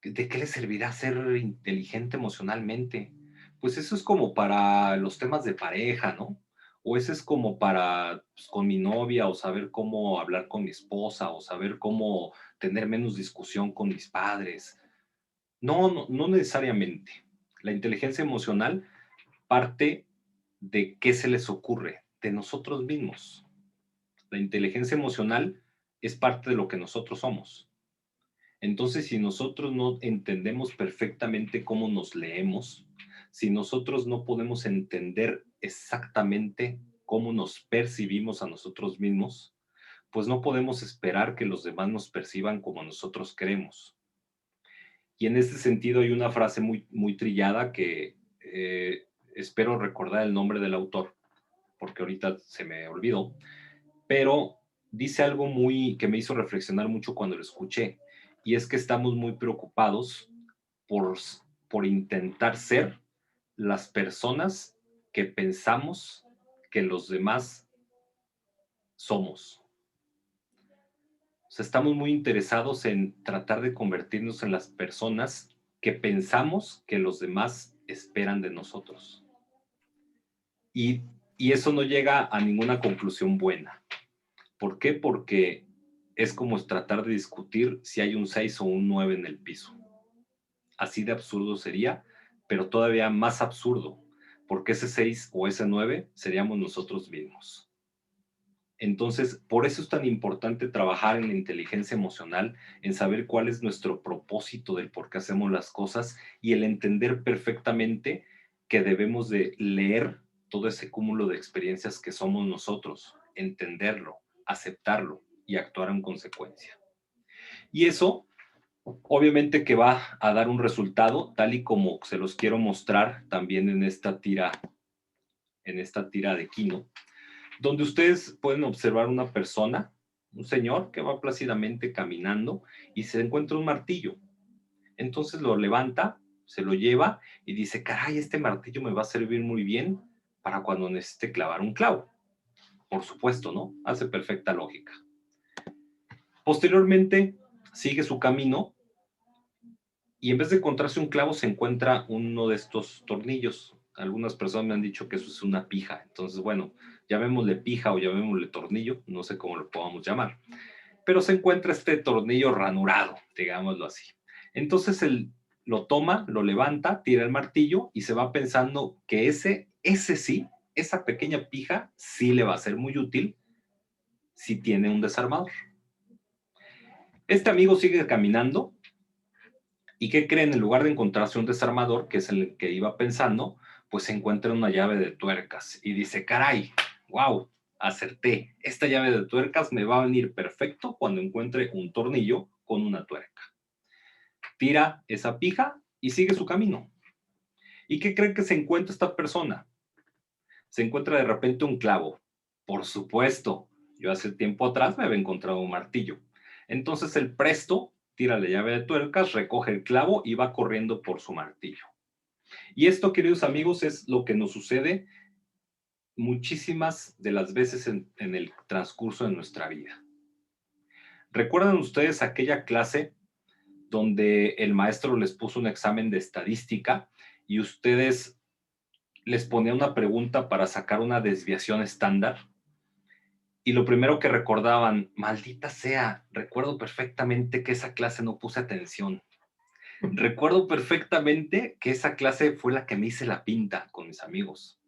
de qué le servirá ser inteligente emocionalmente? Pues eso es como para los temas de pareja, ¿no? O eso es como para, pues, con mi novia, o saber cómo hablar con mi esposa, o saber cómo tener menos discusión con mis padres. No, no, no necesariamente. La inteligencia emocional parte de qué se les ocurre, de nosotros mismos. La inteligencia emocional es parte de lo que nosotros somos. Entonces, si nosotros no entendemos perfectamente cómo nos leemos, si nosotros no podemos entender exactamente cómo nos percibimos a nosotros mismos, pues no podemos esperar que los demás nos perciban como nosotros queremos. Y en este sentido hay una frase muy, muy trillada que espero recordar el nombre del autor, porque ahorita se me olvidó, pero dice algo muy que me hizo reflexionar mucho cuando lo escuché, y es que estamos muy preocupados por, por intentar ser las personas que pensamos que los demás somos. O sea, estamos muy interesados en tratar de convertirnos en las personas que pensamos que los demás esperan de nosotros. Y eso no llega a ninguna conclusión buena. ¿Por qué? Porque es como tratar de discutir si hay un 6 o un 9 en el piso. Así de absurdo sería, pero todavía más absurdo, porque ese 6 o ese 9 seríamos nosotros mismos. Entonces, por eso es tan importante trabajar en la inteligencia emocional, en saber cuál es nuestro propósito del por qué hacemos las cosas y el entender perfectamente que debemos de leer todo ese cúmulo de experiencias que somos nosotros, entenderlo, aceptarlo y actuar en consecuencia. Y eso, obviamente que va a dar un resultado, tal y como se los quiero mostrar también en esta tira de Kino, donde ustedes pueden observar una persona, un señor que va plácidamente caminando y se encuentra un martillo. Entonces lo levanta, se lo lleva y dice, caray, este martillo me va a servir muy bien para cuando necesite clavar un clavo. Por supuesto, ¿no? Hace perfecta lógica. Posteriormente, sigue su camino y en vez de encontrarse un clavo, se encuentra uno de estos tornillos. Algunas personas me han dicho que eso es una pija. Entonces, bueno, llamémosle pija o llamémosle tornillo, no sé cómo lo podamos llamar. Pero se encuentra este tornillo ranurado, digámoslo así. Entonces él lo toma, lo levanta, tira el martillo y se va pensando que ese sí, esa pequeña pija, sí le va a ser muy útil si tiene un desarmador. Este amigo sigue caminando y ¿qué creen? En lugar de encontrarse un desarmador, que es el que iba pensando, pues se encuentra una llave de tuercas y dice, caray, wow, acerté, esta llave de tuercas me va a venir perfecto cuando encuentre un tornillo con una tuerca. Tira esa pija y sigue su camino. ¿Y qué creen que se encuentra esta persona? Se encuentra de repente un clavo. Por supuesto, yo hace tiempo atrás me había encontrado un martillo. Entonces el presto tira la llave de tuercas, recoge el clavo y va corriendo por su martillo. Y esto, queridos amigos, es lo que nos sucede muchísimas de las veces en el transcurso de nuestra vida. ¿Recuerdan ustedes aquella clase donde el maestro les puso un examen de estadística y ustedes les ponía una pregunta para sacar una desviación estándar? Y lo primero que recordaban, maldita sea, recuerdo perfectamente que esa clase no puse atención. Recuerdo perfectamente que esa clase fue la que me hice la pinta con mis amigos.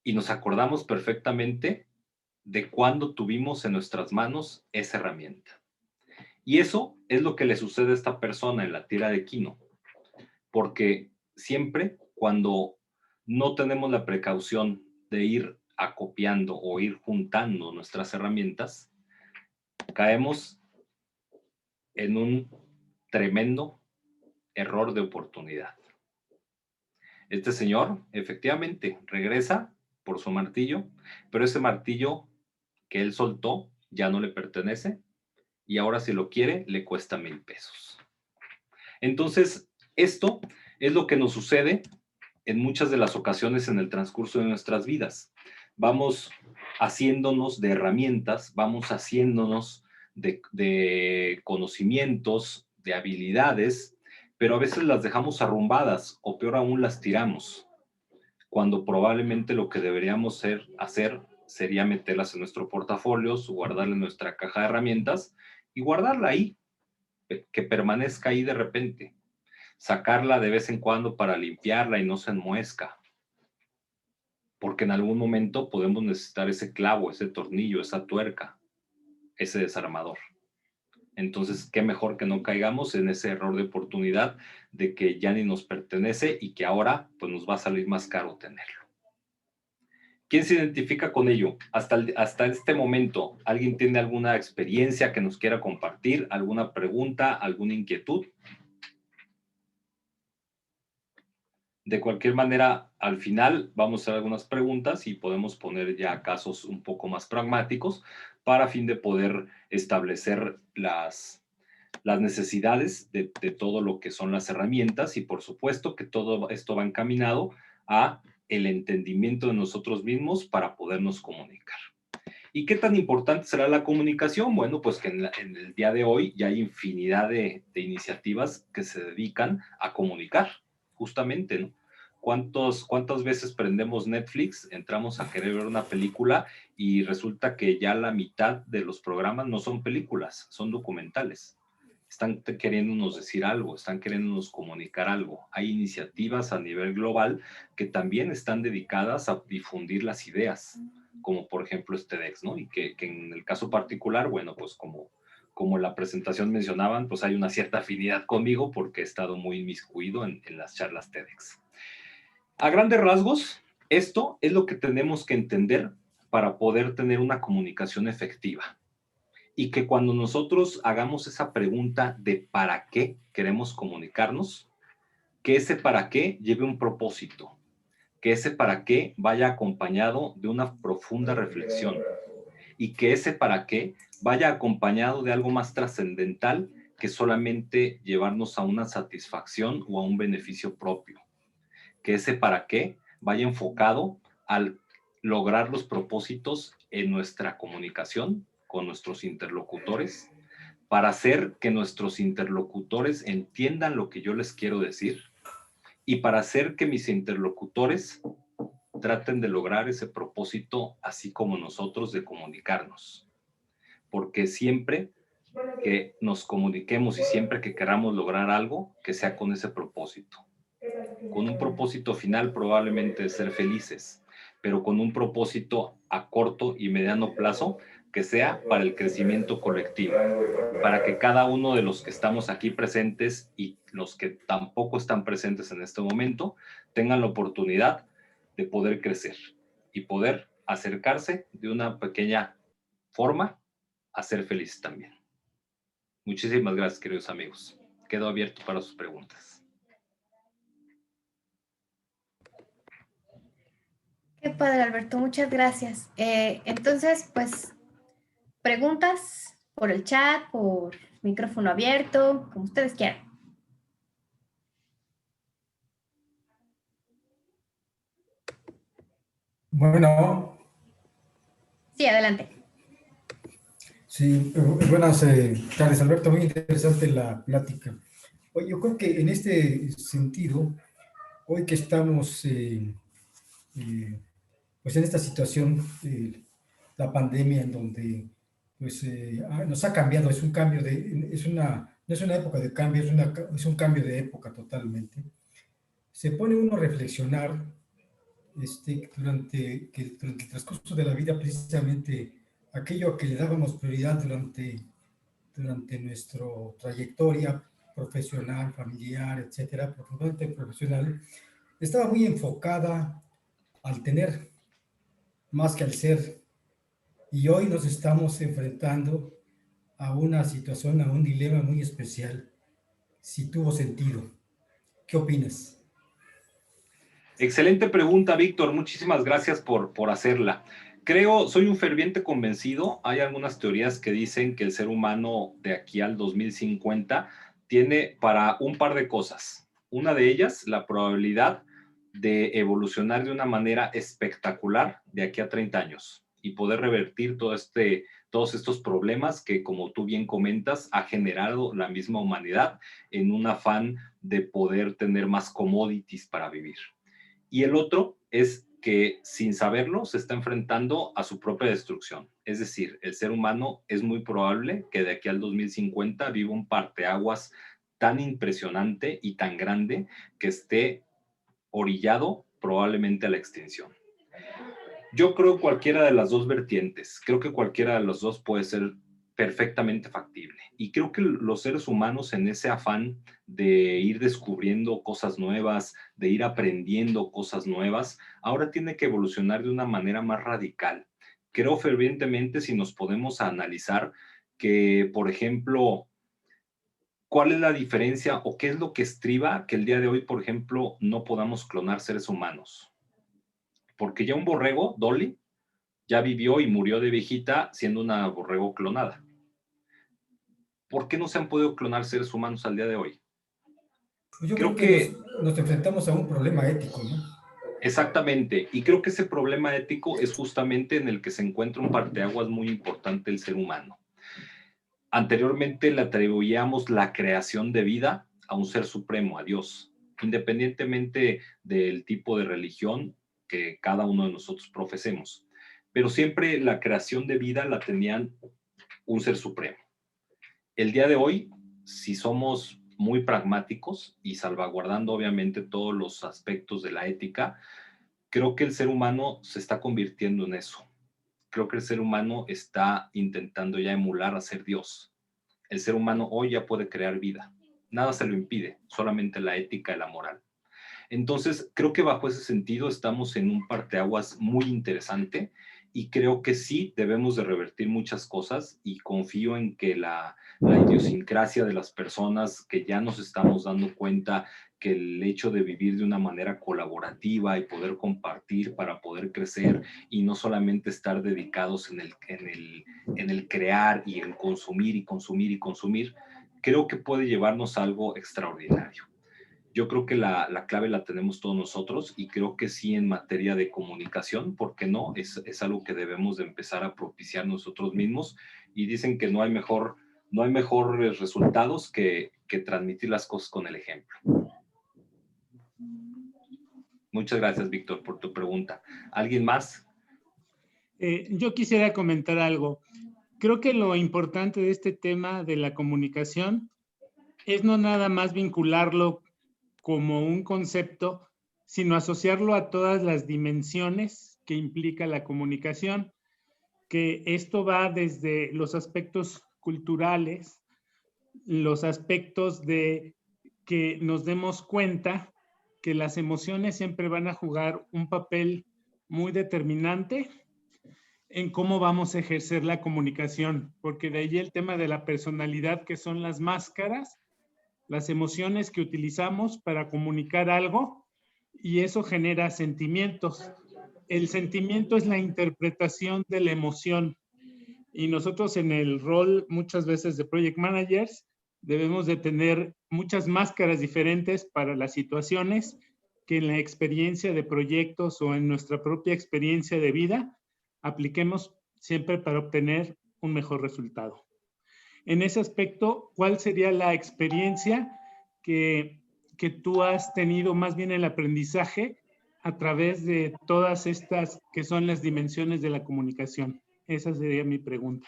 Y nos acordamos perfectamente de cuándo tuvimos en nuestras manos esa herramienta. Y eso es lo que le sucede a esta persona en la tira de Kino. Porque siempre cuando no tenemos la precaución de ir acopiando o ir juntando nuestras herramientas, caemos en un tremendo error de oportunidad. Este señor efectivamente regresa por su martillo, pero ese martillo que él soltó ya no le pertenece y ahora si lo quiere le cuesta 1,000 pesos. Entonces, esto es lo que nos sucede en muchas de las ocasiones en el transcurso de nuestras vidas. Vamos haciéndonos de herramientas, vamos haciéndonos de conocimientos, de habilidades, pero a veces las dejamos arrumbadas o peor aún las tiramos, cuando probablemente lo que deberíamos hacer sería meterlas en nuestro portafolio, guardarla en nuestra caja de herramientas y guardarla ahí, que permanezca ahí de repente. Sacarla de vez en cuando para limpiarla y no se enmuezca. Porque en algún momento podemos necesitar ese clavo, ese tornillo, esa tuerca, ese desarmador. Entonces, qué mejor que no caigamos en ese error de oportunidad de que ya ni nos pertenece y que ahora pues nos va a salir más caro tenerlo. ¿Quién se identifica con ello? Hasta este momento, ¿alguien tiene alguna experiencia que nos quiera compartir? ¿Alguna pregunta? ¿Alguna inquietud? De cualquier manera, al final vamos a hacer algunas preguntas y podemos poner ya casos un poco más pragmáticos para fin de poder establecer las necesidades de todo lo que son las herramientas y por supuesto que todo esto va encaminado a el entendimiento de nosotros mismos para podernos comunicar. ¿Y qué tan importante será la comunicación? Bueno, pues que en el día de hoy ya hay infinidad de iniciativas que se dedican a comunicar, justamente, ¿no? ¿Cuántas veces prendemos Netflix, entramos a querer ver una película y resulta que ya la mitad de los programas no son películas, son documentales? Están queriéndonos decir algo, están queriéndonos comunicar algo. Hay iniciativas a nivel global que también están dedicadas a difundir las ideas, como por ejemplo TEDx, ¿no? Y que en el caso particular, bueno, pues como la presentación mencionaban, pues hay una cierta afinidad conmigo porque he estado muy inmiscuido en las charlas TEDx. A grandes rasgos, esto es lo que tenemos que entender para poder tener una comunicación efectiva. Y que cuando nosotros hagamos esa pregunta de para qué queremos comunicarnos, que ese para qué lleve un propósito, que ese para qué vaya acompañado de una profunda reflexión y que ese para qué vaya acompañado de algo más trascendental que solamente llevarnos a una satisfacción o a un beneficio propio. Que ese para qué vaya enfocado al lograr los propósitos en nuestra comunicación con nuestros interlocutores, para hacer que nuestros interlocutores entiendan lo que yo les quiero decir y para hacer que mis interlocutores traten de lograr ese propósito así como nosotros de comunicarnos. Porque siempre que nos comuniquemos y siempre que queramos lograr algo, que sea con ese propósito. Con un propósito final probablemente ser felices, pero con un propósito a corto y mediano plazo que sea para el crecimiento colectivo, para que cada uno de los que estamos aquí presentes y los que tampoco están presentes en este momento tengan la oportunidad de poder crecer y poder acercarse de una pequeña forma a ser felices también. Muchísimas gracias, queridos amigos. Quedo abierto para sus preguntas. Qué padre, Alberto, muchas gracias. Entonces, pues, preguntas por el chat, por micrófono abierto, como ustedes quieran. Bueno, Sí, adelante. sí, buenas tardes, Alberto. Muy interesante la plática. Oye, yo creo que en este sentido, hoy que estamos pues en esta situación, la pandemia en donde pues nos ha cambiado, es un cambio no es una época de cambio, es un cambio de época totalmente. Se pone uno a reflexionar durante el transcurso de la vida, precisamente aquello a que le dábamos prioridad durante nuestra trayectoria profesional, familiar, etcétera, profundamente profesional, estaba muy enfocada al tener más que al ser. Y hoy nos estamos enfrentando a una situación, a un dilema muy especial. Si tuvo sentido. ¿Qué opinas? Excelente pregunta, Víctor. Muchísimas gracias por hacerla. Soy un ferviente convencido. Hay algunas teorías que dicen que el ser humano de aquí al 2050 tiene para un par de cosas. Una de ellas, la probabilidad de evolucionar de una manera espectacular de aquí a 30 años y poder revertir todos estos problemas que, como tú bien comentas, ha generado la misma humanidad en un afán de poder tener más commodities para vivir. Y el otro es que sin saberlo se está enfrentando a su propia destrucción. Es decir, el ser humano es muy probable que de aquí al 2050 viva un parteaguas tan impresionante y tan grande que esté orillado probablemente a la extinción. Yo creo cualquiera de las dos vertientes. Creo que cualquiera de los dos puede ser perfectamente factible. Y creo que los seres humanos, en ese afán de ir descubriendo cosas nuevas, de ir aprendiendo cosas nuevas, ahora tiene que evolucionar de una manera más radical. Creo fervientemente, si nos podemos analizar, que, por ejemplo, ¿cuál es la diferencia o qué es lo que estriba que el día de hoy, por ejemplo, no podamos clonar seres humanos? Porque ya un borrego, Dolly, ya vivió y murió de viejita siendo una borrego clonada. ¿Por qué no se han podido clonar seres humanos al día de hoy? Pues yo Creo creo que que nos enfrentamos a un problema ético, ¿no? exactamente, y creo que ese problema ético es justamente en el que se encuentra un parteaguas muy importante el ser humano. Anteriormente le atribuíamos la creación de vida a un ser supremo, a Dios, independientemente del tipo de religión que cada uno de nosotros profesemos. Pero siempre la creación de vida la tenían un ser supremo. El día de hoy, si somos muy pragmáticos y salvaguardando obviamente todos los aspectos de la ética, creo que el ser humano se está convirtiendo en eso. Creo que el ser humano está intentando ya emular a ser Dios. El ser humano hoy ya puede crear vida. Nada se lo impide, solamente la ética y la moral. Entonces, creo que bajo ese sentido estamos en un parteaguas muy interesante y creo que sí debemos de revertir muchas cosas y confío en que la idiosincrasia de las personas, que ya nos estamos dando cuenta que el hecho de vivir de una manera colaborativa y poder compartir para poder crecer y no solamente estar dedicados en el crear y en consumir y consumir y consumir, creo que puede llevarnos a algo extraordinario. Yo creo que la clave la tenemos todos nosotros y creo que sí en materia de comunicación, ¿por qué no? Es algo que debemos de empezar a propiciar nosotros mismos y dicen que no hay mejores resultados que transmitir las cosas con el ejemplo. Muchas gracias, Víctor, por tu pregunta. ¿Alguien más? Yo quisiera comentar algo. Creo que lo importante de este tema de la comunicación es no nada más vincularlo como un concepto, sino asociarlo a todas las dimensiones que implica la comunicación, que esto va desde los aspectos culturales, los aspectos de que nos demos cuenta que las emociones siempre van a jugar un papel muy determinante en cómo vamos a ejercer la comunicación, porque de ahí el tema de la personalidad, que son las máscaras, las emociones que utilizamos para comunicar algo, y eso genera sentimientos. El sentimiento es la interpretación de la emoción, y nosotros en el rol muchas veces de project managers debemos de tener muchas máscaras diferentes para las situaciones que en la experiencia de proyectos o en nuestra propia experiencia de vida apliquemos siempre para obtener un mejor resultado. En ese aspecto, ¿cuál sería la experiencia que tú has tenido más bien el aprendizaje a través de todas estas que son las dimensiones de la comunicación? Esa sería mi pregunta.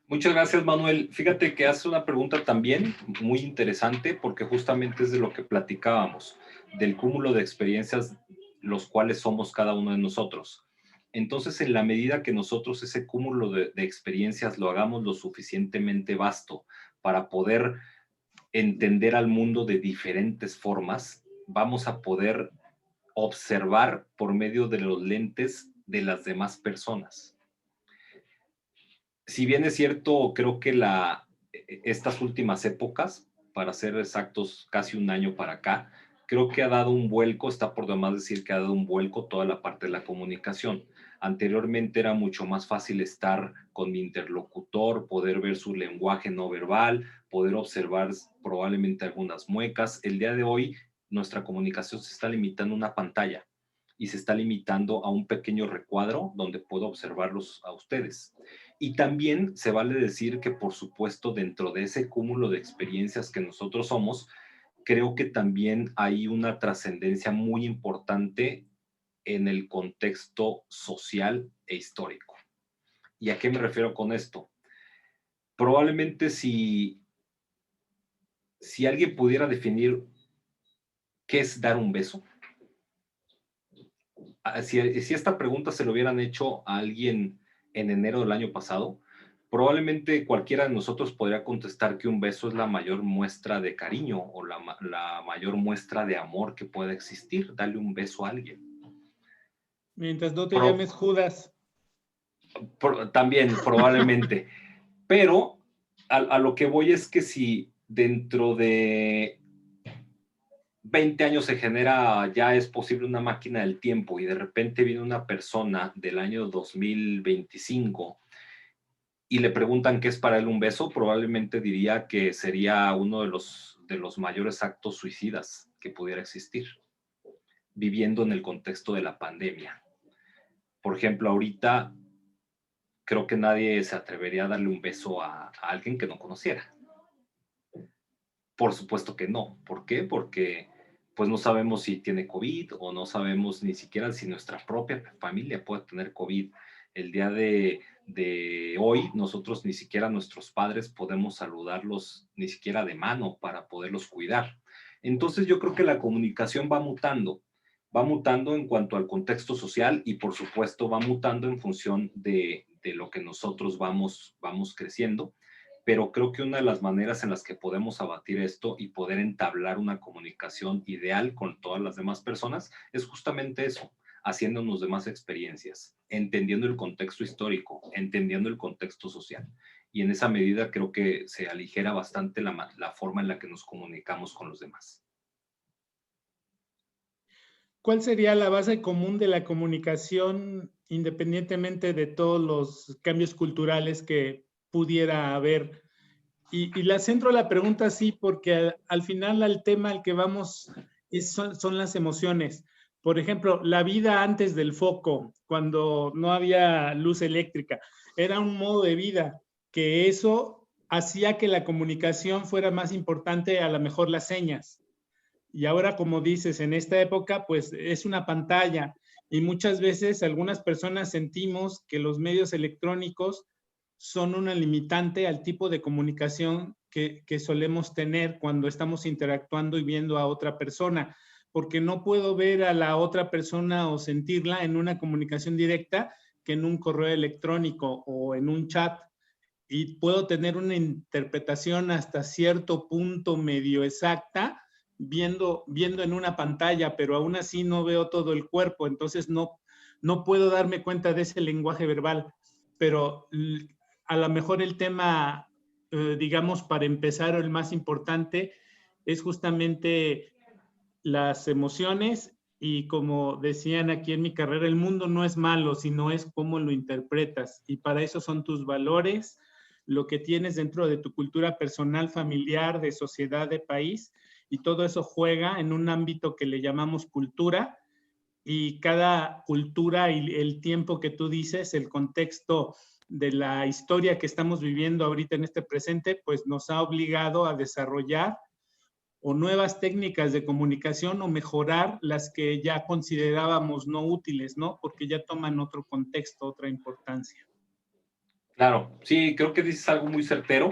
Muchas gracias, Manuel. Fíjate que hace una pregunta también muy interesante porque justamente es de lo que platicábamos, del cúmulo de experiencias los cuales somos cada uno de nosotros. Entonces, en la medida que nosotros ese cúmulo de experiencias lo hagamos lo suficientemente vasto para poder entender al mundo de diferentes formas, vamos a poder observar por medio de los lentes de las demás personas. Si bien es cierto, creo que estas últimas épocas, para ser exactos, casi un año para acá, creo que ha dado un vuelco, está por demás decir que ha dado un vuelco toda la parte de la comunicación. Anteriormente era mucho más fácil estar con mi interlocutor, poder ver su lenguaje no verbal, poder observar probablemente algunas muecas. El día de hoy, nuestra comunicación se está limitando a una pantalla y se está limitando a un pequeño recuadro donde puedo observarlos a ustedes. Y también se vale decir que, por supuesto, dentro de ese cúmulo de experiencias que nosotros somos, creo que también hay una trascendencia muy importante en el contexto social e histórico. ¿Y a qué me refiero con esto? Probablemente si alguien pudiera definir qué es dar un beso, si esta pregunta se lo hubieran hecho a alguien en enero del año pasado, Probablemente cualquiera de nosotros podría contestar que un beso es la mayor muestra de cariño o la mayor muestra de amor que pueda existir. Dale un beso a alguien. Mientras no te llames Judas. También, probablemente. Pero a lo que voy es que si dentro de 20 años se genera, ya es posible una máquina del tiempo y de repente viene una persona del año 2025 y le preguntan qué es para él un beso, probablemente diría que sería uno de los mayores actos suicidas que pudiera existir, viviendo en el contexto de la pandemia. Por ejemplo, ahorita creo que nadie se atrevería a darle un beso a alguien que no conociera. Por supuesto que no. ¿Por qué? Porque pues no sabemos si tiene COVID o no sabemos ni siquiera si nuestra propia familia puede tener COVID. El día de hoy, nosotros ni siquiera nuestros padres podemos saludarlos ni siquiera de mano para poderlos cuidar. Entonces yo creo que la comunicación va mutando en cuanto al contexto social y por supuesto va mutando en función de lo que nosotros vamos creciendo. Pero creo que una de las maneras en las que podemos abatir esto y poder entablar una comunicación ideal con todas las demás personas es justamente eso, haciéndonos de más experiencias, entendiendo el contexto histórico, entendiendo el contexto social. Y en esa medida creo que se aligera bastante la forma en la que nos comunicamos con los demás. ¿Cuál sería la base común de la comunicación independientemente de todos los cambios culturales que pudiera haber? Y la centro la pregunta así porque al final el tema al que vamos son las emociones. Por ejemplo, la vida antes del foco, cuando no había luz eléctrica, era un modo de vida que eso hacía que la comunicación fuera más importante, a lo mejor las señas. Y ahora, como dices, en esta época, pues es una pantalla y muchas veces algunas personas sentimos que los medios electrónicos son una limitante al tipo de comunicación que solemos tener cuando estamos interactuando y viendo a otra persona, porque no puedo ver a la otra persona o sentirla en una comunicación directa que en un correo electrónico o en un chat. Y puedo tener una interpretación hasta cierto punto medio exacta, viendo en una pantalla, pero aún así no veo todo el cuerpo, entonces no puedo darme cuenta de ese lenguaje verbal. Pero a lo mejor el tema, digamos, para empezar, el más importante es justamente las emociones y como decían aquí en mi carrera, el mundo no es malo, sino es cómo lo interpretas y para eso son tus valores, lo que tienes dentro de tu cultura personal, familiar, de sociedad, de país, y todo eso juega en un ámbito que le llamamos cultura, y cada cultura y el tiempo que tú dices, el contexto de la historia que estamos viviendo ahorita en este presente, pues nos ha obligado a desarrollar o nuevas técnicas de comunicación o mejorar las que ya considerábamos no útiles, ¿no? Porque ya toman otro contexto, otra importancia. Claro, sí, creo que dices algo muy certero.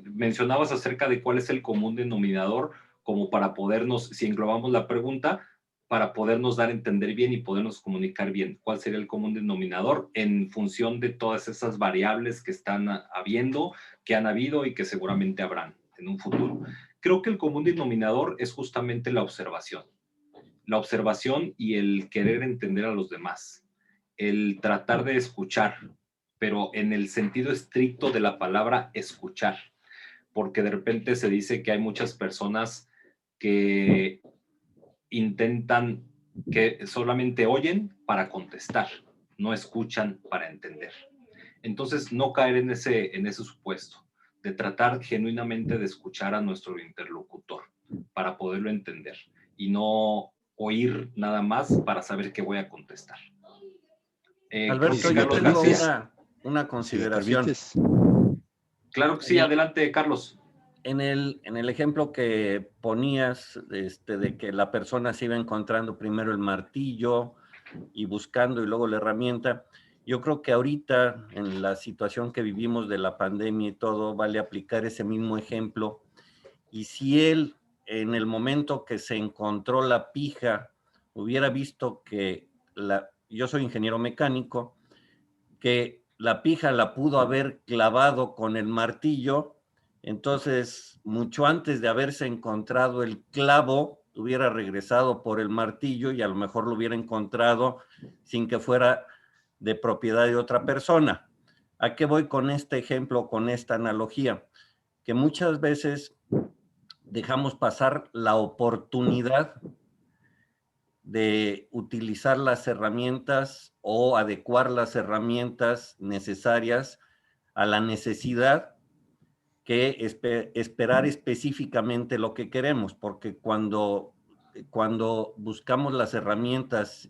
Mencionabas acerca de cuál es el común denominador, como para podernos, si englobamos la pregunta, para podernos dar a entender bien y podernos comunicar bien. ¿Cuál sería el común denominador en función de todas esas variables que están habiendo, que han habido y que seguramente habrán en un futuro? Creo que el común denominador es justamente la observación. La observación y el querer entender a los demás. El tratar de escuchar, pero en el sentido estricto de la palabra escuchar, porque de repente se dice que hay muchas personas que intentan, que solamente oyen para contestar, no escuchan para entender. Entonces, no caer en ese supuesto, de tratar genuinamente de escuchar a nuestro interlocutor para poderlo entender y no oír nada más para saber qué voy a contestar. Alberto, yo tengo una consideración. Claro que sí, adelante, Carlos. En el ejemplo que ponías, de que la persona se iba encontrando primero el martillo y buscando y luego la herramienta, yo creo que ahorita, en la situación que vivimos de la pandemia y todo, vale aplicar ese mismo ejemplo. Y si él, en el momento que se encontró la pija, hubiera visto que yo soy ingeniero mecánico, que la pija la pudo haber clavado con el martillo, entonces mucho antes de haberse encontrado el clavo, hubiera regresado por el martillo y a lo mejor lo hubiera encontrado sin que fuera de propiedad de otra persona. ¿A qué voy con este ejemplo, con esta analogía? Que muchas veces dejamos pasar la oportunidad de utilizar las herramientas o adecuar las herramientas necesarias a la necesidad que esperar específicamente lo que queremos, porque cuando buscamos las herramientas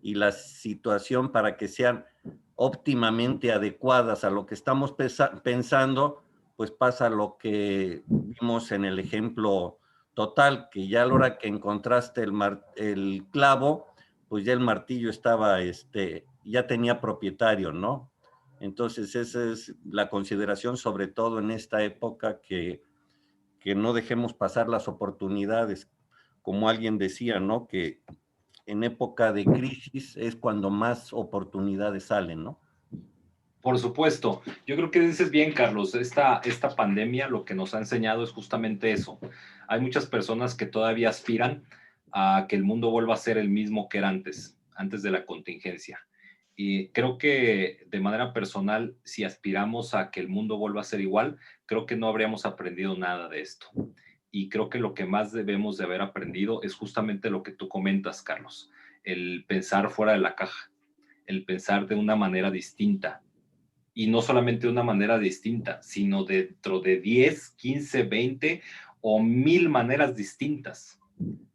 y la situación para que sean óptimamente adecuadas a lo que estamos pensando, pues pasa lo que vimos en el ejemplo total, que ya a la hora que encontraste el clavo, pues ya el martillo estaba, ya tenía propietario, ¿no? Entonces esa es la consideración, sobre todo en esta época, que no dejemos pasar las oportunidades. Como alguien decía, ¿no? Que en época de crisis es cuando más oportunidades salen, ¿no? Por supuesto. Yo creo que dices bien, Carlos. Esta pandemia lo que nos ha enseñado es justamente eso. Hay muchas personas que todavía aspiran a que el mundo vuelva a ser el mismo que era antes de la contingencia. Y creo que de manera personal, si aspiramos a que el mundo vuelva a ser igual, creo que no habríamos aprendido nada de esto. Y creo que lo que más debemos de haber aprendido es justamente lo que tú comentas, Carlos. El pensar fuera de la caja, el pensar de una manera distinta. Y no solamente de una manera distinta, sino dentro de 10, 15, 20 o 1000 maneras distintas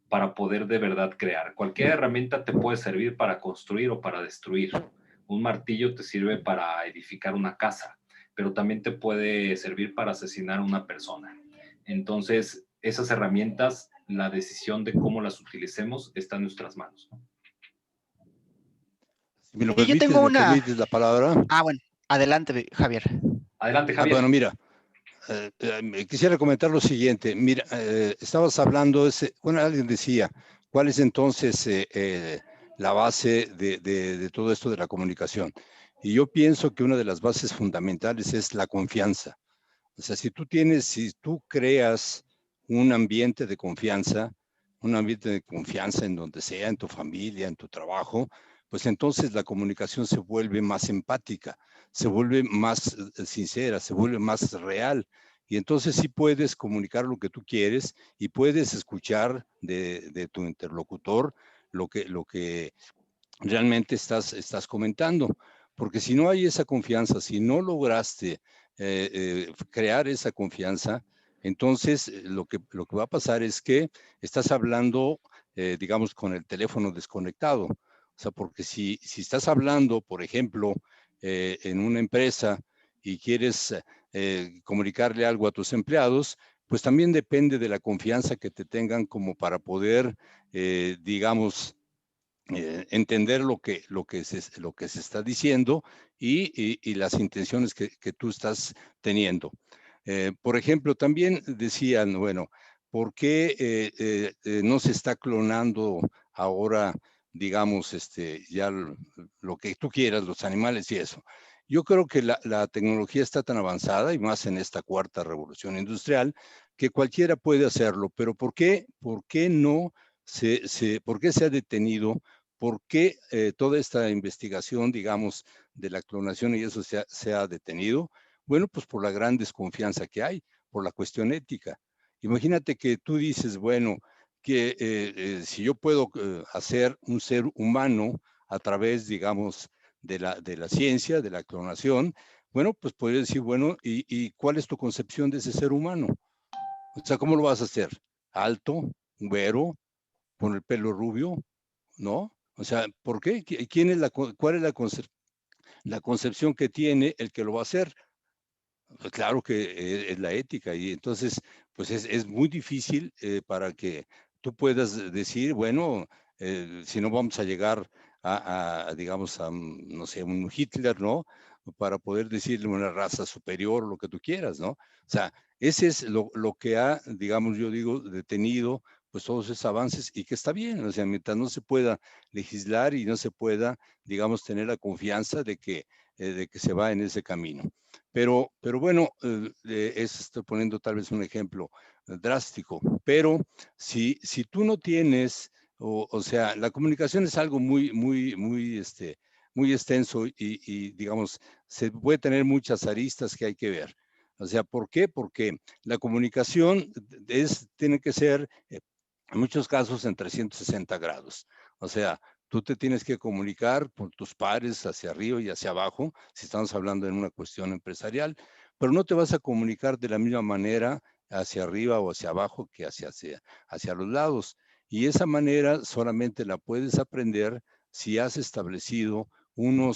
para poder de verdad crear. Cualquier herramienta te puede servir para construir o para destruir. Un martillo te sirve para edificar una casa, pero también te puede servir para asesinar a una persona. Entonces, esas herramientas, la decisión de cómo las utilicemos está en nuestras manos, ¿no? Si me lo Yo permites, tengo ¿me una... permites la palabra? Ah, bueno, adelante, Javier. Adelante, Javier. Bueno, mira, quisiera comentar lo siguiente. Mira, estabas hablando, bueno, alguien decía, ¿cuál es entonces la base de todo esto de la comunicación? Y yo pienso que una de las bases fundamentales es la confianza. O sea, si tú creas un ambiente de confianza en donde sea, en tu familia, en tu trabajo, pues entonces la comunicación se vuelve más empática, se vuelve más sincera, se vuelve más real. Y entonces sí puedes comunicar lo que tú quieres y puedes escuchar de tu interlocutor lo que realmente estás comentando. Porque si no hay esa confianza, si no lograste crear esa confianza, entonces lo que va a pasar es que estás hablando, digamos, con el teléfono desconectado. O sea, porque si estás hablando, por ejemplo, en una empresa y quieres comunicarle algo a tus empleados, pues también depende de la confianza que te tengan como para poder, digamos, entender lo que se está diciendo y las intenciones que tú estás teniendo. Por ejemplo, también decían, bueno, ¿por qué no se está clonando ahora, digamos, ya lo que tú quieras, los animales y eso? Yo creo que la tecnología está tan avanzada, y más en esta cuarta revolución industrial, que cualquiera puede hacerlo, pero ¿por qué no por qué se ha detenido? ¿Por qué toda esta investigación, digamos, de la clonación y eso se ha detenido? Bueno, pues por la gran desconfianza que hay, por la cuestión ética. Imagínate que tú dices, bueno, que si yo puedo hacer un ser humano a través, digamos, de la ciencia, de la clonación, bueno, pues podría decir, bueno, ¿y cuál es tu concepción de ese ser humano? O sea, ¿cómo lo vas a hacer? ¿Alto, güero, con el pelo rubio? ¿No? O sea, ¿por qué? ¿Cuál es la concepción que tiene el que lo va a hacer? Claro que es la ética y entonces, pues es muy difícil para que tú puedas decir, bueno, si no vamos a llegar digamos, no sé, un Hitler, ¿no? Para poder decirle una raza superior, lo que tú quieras, ¿no? O sea, ese es lo que ha, digamos, yo digo, detenido pues todos esos avances y que está bien, o sea, mientras no se pueda legislar y no se pueda, digamos, tener la confianza de que de que se va en ese camino. Pero bueno, estoy poniendo tal vez un ejemplo drástico, pero si tú no tienes, o sea, la comunicación es algo muy extenso y digamos, se puede tener muchas aristas que hay que ver. O sea, ¿por qué? Porque la comunicación tiene que ser, en muchos casos, en 360 grados. O sea, tú te tienes que comunicar por tus pares hacia arriba y hacia abajo, si estamos hablando en una cuestión empresarial, pero no te vas a comunicar de la misma manera hacia arriba o hacia abajo que hacia los lados. Y esa manera solamente la puedes aprender si has establecido una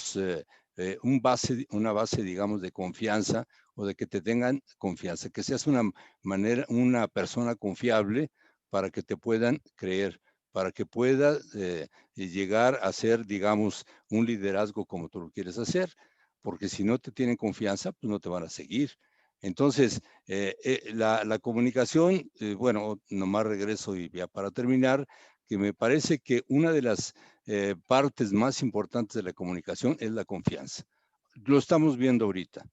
base, digamos, de confianza o de que te tengan confianza, que seas una persona confiable para que te puedan creer, para que puedas llegar a ser, digamos, un liderazgo como tú lo quieres hacer, porque si no te tienen confianza, pues no te van a seguir. Entonces, la comunicación, bueno, nomás regreso y ya para terminar, que me parece que una de las partes más importantes de la comunicación es la confianza. Lo estamos viendo ahorita,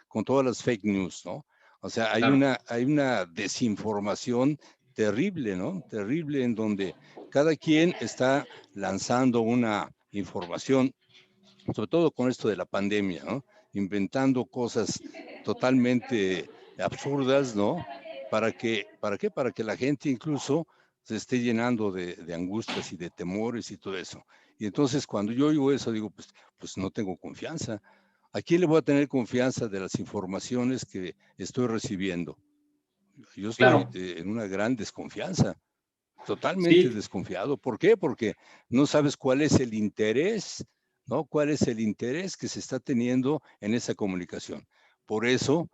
con todas las fake news, ¿no? O sea, hay una desinformación terrible, ¿no? Terrible, en donde cada quien está lanzando una información, sobre todo con esto de la pandemia, ¿no? Inventando cosas totalmente absurdas, ¿no? ¿Para qué? Para que la gente incluso se esté llenando de angustias y de temores y todo eso. Y entonces cuando yo oigo eso, digo, pues no tengo confianza. ¿A quién le voy a tener confianza de las informaciones que estoy recibiendo? Yo estoy en una gran desconfianza, totalmente desconfiado. ¿Por qué? Porque no sabes cuál es el interés, ¿no? ¿Cuál es el interés que se está teniendo en esa comunicación? Por eso,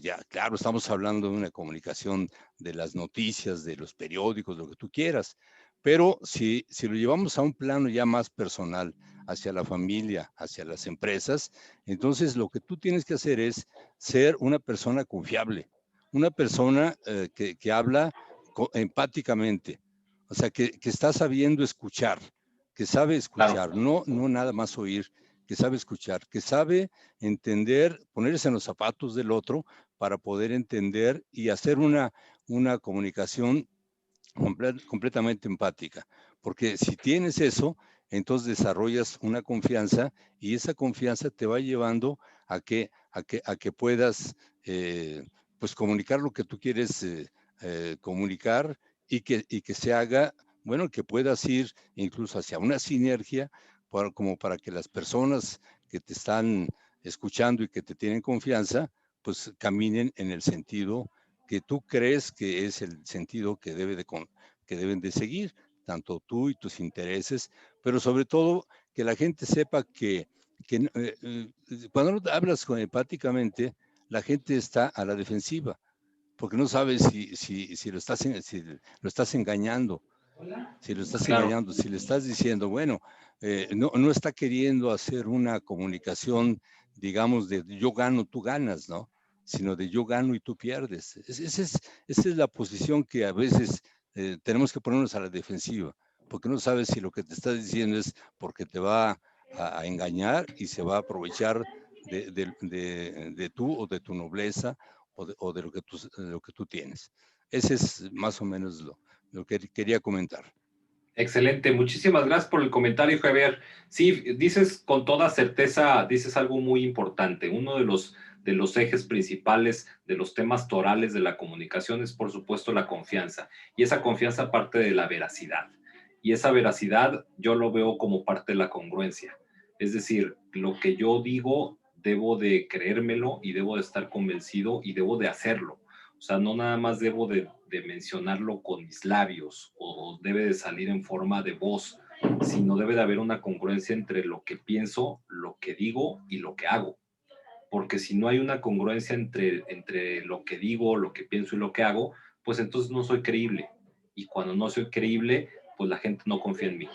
ya, claro, estamos hablando de una comunicación de las noticias, de los periódicos, lo que tú quieras, pero si lo llevamos a un plano ya más personal, hacia la familia, hacia las empresas, entonces lo que tú tienes que hacer es ser una persona confiable, una persona que habla empáticamente, o sea, que está sabiendo escuchar, que sabe escuchar, no nada más oír, que sabe escuchar, que sabe entender, ponerse en los zapatos del otro para poder entender y hacer una comunicación completamente empática. Porque si tienes eso, entonces desarrollas una confianza y esa confianza te va llevando a que puedas pues comunicar lo que tú quieres comunicar y que se haga, bueno, que puedas ir incluso hacia una sinergia como para que las personas que te están escuchando y que te tienen confianza, pues caminen en el sentido que tú crees que es el sentido que deben de seguir, tanto tú y tus intereses, pero sobre todo que la gente sepa que cuando hablas empáticamente, la gente está a la defensiva, porque no sabes si lo estás engañando. Si lo estás engañando, si le estás diciendo, bueno, no está queriendo hacer una comunicación, digamos, de yo gano, tú ganas, ¿no? Sino de yo gano y tú pierdes. Esa es la posición que a veces tenemos que ponernos a la defensiva, porque no sabes si lo que te está diciendo es porque te va a engañar y se va a aprovechar de tú o de tu nobleza o de lo que tú tienes. Ese es más o menos lo que quería comentar. Excelente, muchísimas gracias por el comentario, Javier. Sí, dices con toda certeza, dices algo muy importante. Uno de los ejes principales de los temas torales de la comunicación es, por supuesto, la confianza. Y esa confianza parte de la veracidad. Y esa veracidad yo lo veo como parte de la congruencia. Es decir, lo que yo digo, debo de creérmelo y debo de estar convencido y debo de hacerlo. O sea, no nada más debo de mencionarlo con mis labios o debe de salir en forma de voz, sino debe de haber una congruencia entre lo que pienso, lo que digo y lo que hago. Porque si no hay una congruencia entre lo que digo, lo que pienso y lo que hago, pues entonces no soy creíble. Y cuando no soy creíble, pues la gente no confía en mí.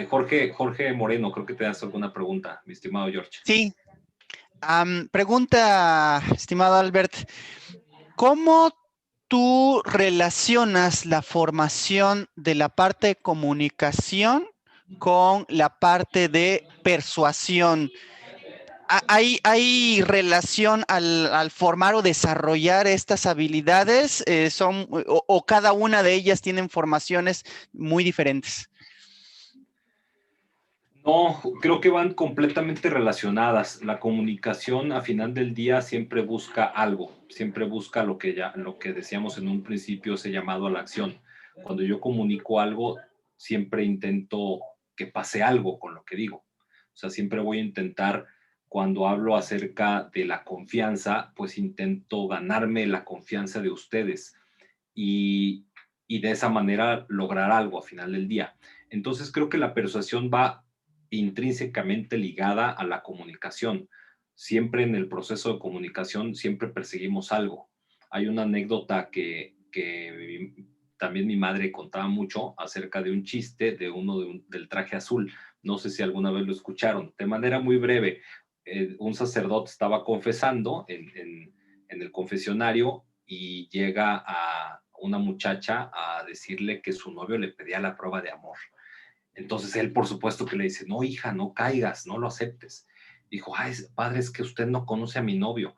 Jorge Moreno, creo que te das alguna pregunta, mi estimado George. Sí. Pregunta, estimado Albert, ¿cómo tú relacionas la formación de la parte de comunicación con la parte de persuasión. ¿Hay relación al formar o desarrollar estas habilidades? ¿O cada una de ellas tienen formaciones muy diferentes? No, creo que van completamente relacionadas. La comunicación a final del día siempre busca algo, siempre busca lo que decíamos en un principio, ese llamado a la acción. Cuando yo comunico algo, siempre intento que pase algo con lo que digo. O sea, siempre voy a intentar, cuando hablo acerca de la confianza, pues intento ganarme la confianza de ustedes y de esa manera lograr algo a final del día. Entonces creo que la persuasión va intrínsecamente ligada a la comunicación. Siempre en el proceso de comunicación, siempre perseguimos algo. Hay una anécdota que también mi madre contaba mucho acerca de un chiste de del traje azul. No sé si alguna vez lo escucharon. De manera muy breve, un sacerdote estaba confesando en el confesionario y llega a una muchacha a decirle que su novio le pedía la prueba de amor. Entonces él, por supuesto, que le dice, no, hija, no caigas, no lo aceptes. Dijo, ay, padre, es que usted no conoce a mi novio.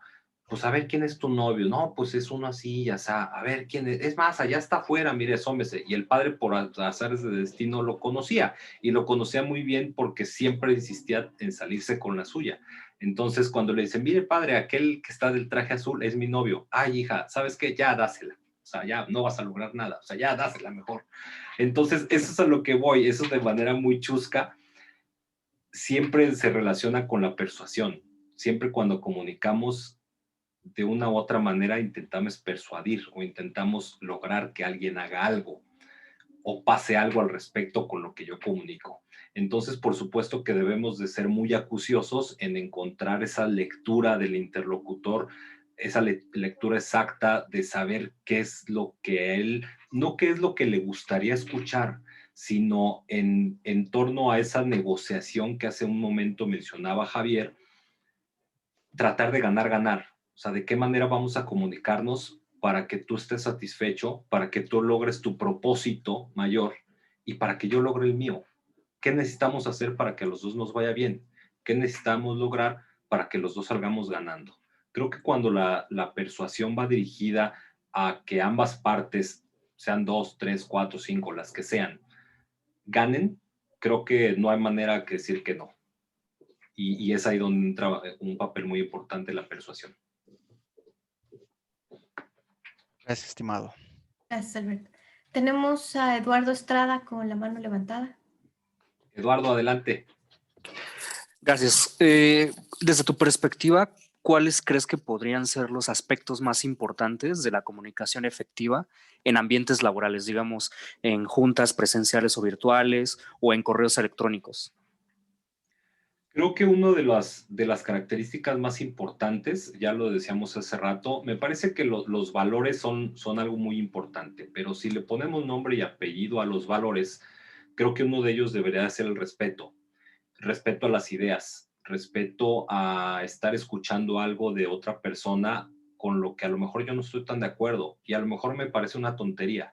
Pues a ver, ¿quién es tu novio? No, pues es uno así, ya está. A ver, ¿quién es? Es más, allá está afuera, mire, asómese. Y el padre, por azares de destino, lo conocía. Y lo conocía muy bien porque siempre insistía en salirse con la suya. Entonces, cuando le dicen, mire, padre, aquel que está del traje azul es mi novio. Ay, hija, ¿sabes qué? Ya dásela. O sea, ya no vas a lograr nada. O sea, ya dásela mejor. Entonces, eso es a lo que voy. Eso de manera muy chusca siempre se relaciona con la persuasión. Siempre cuando comunicamos de una u otra manera intentamos persuadir o intentamos lograr que alguien haga algo o pase algo al respecto con lo que yo comunico. Entonces, por supuesto que debemos de ser muy acuciosos en encontrar esa lectura del interlocutor, esa lectura exacta de saber qué es lo que él, no qué es lo que le gustaría escuchar, sino en torno a esa negociación que hace un momento mencionaba Javier, tratar de ganar, ganar. O sea, de qué manera vamos a comunicarnos para que tú estés satisfecho, para que tú logres tu propósito mayor y para que yo logre el mío. ¿Qué necesitamos hacer para que a los dos nos vaya bien? ¿Qué necesitamos lograr para que los dos salgamos ganando? Creo que cuando la persuasión va dirigida a que ambas partes, sean 2, 3, 4, 5, las que sean, ganen, creo que no hay manera que decir que no. Y es ahí donde entra un papel muy importante la persuasión. Gracias, estimado. Gracias, Alberto. Tenemos a Eduardo Estrada con la mano levantada. Eduardo, adelante. Gracias. Desde tu perspectiva, ¿cuáles crees que podrían ser los aspectos más importantes de la comunicación efectiva en ambientes laborales, digamos, en juntas presenciales o virtuales o en correos electrónicos? Creo que una de las características más importantes, ya lo decíamos hace rato, me parece que los valores son algo muy importante, pero si le ponemos nombre y apellido a los valores, creo que uno de ellos debería ser el respeto. Respeto a las ideas, respeto a estar escuchando algo de otra persona con lo que a lo mejor yo no estoy tan de acuerdo y a lo mejor me parece una tontería,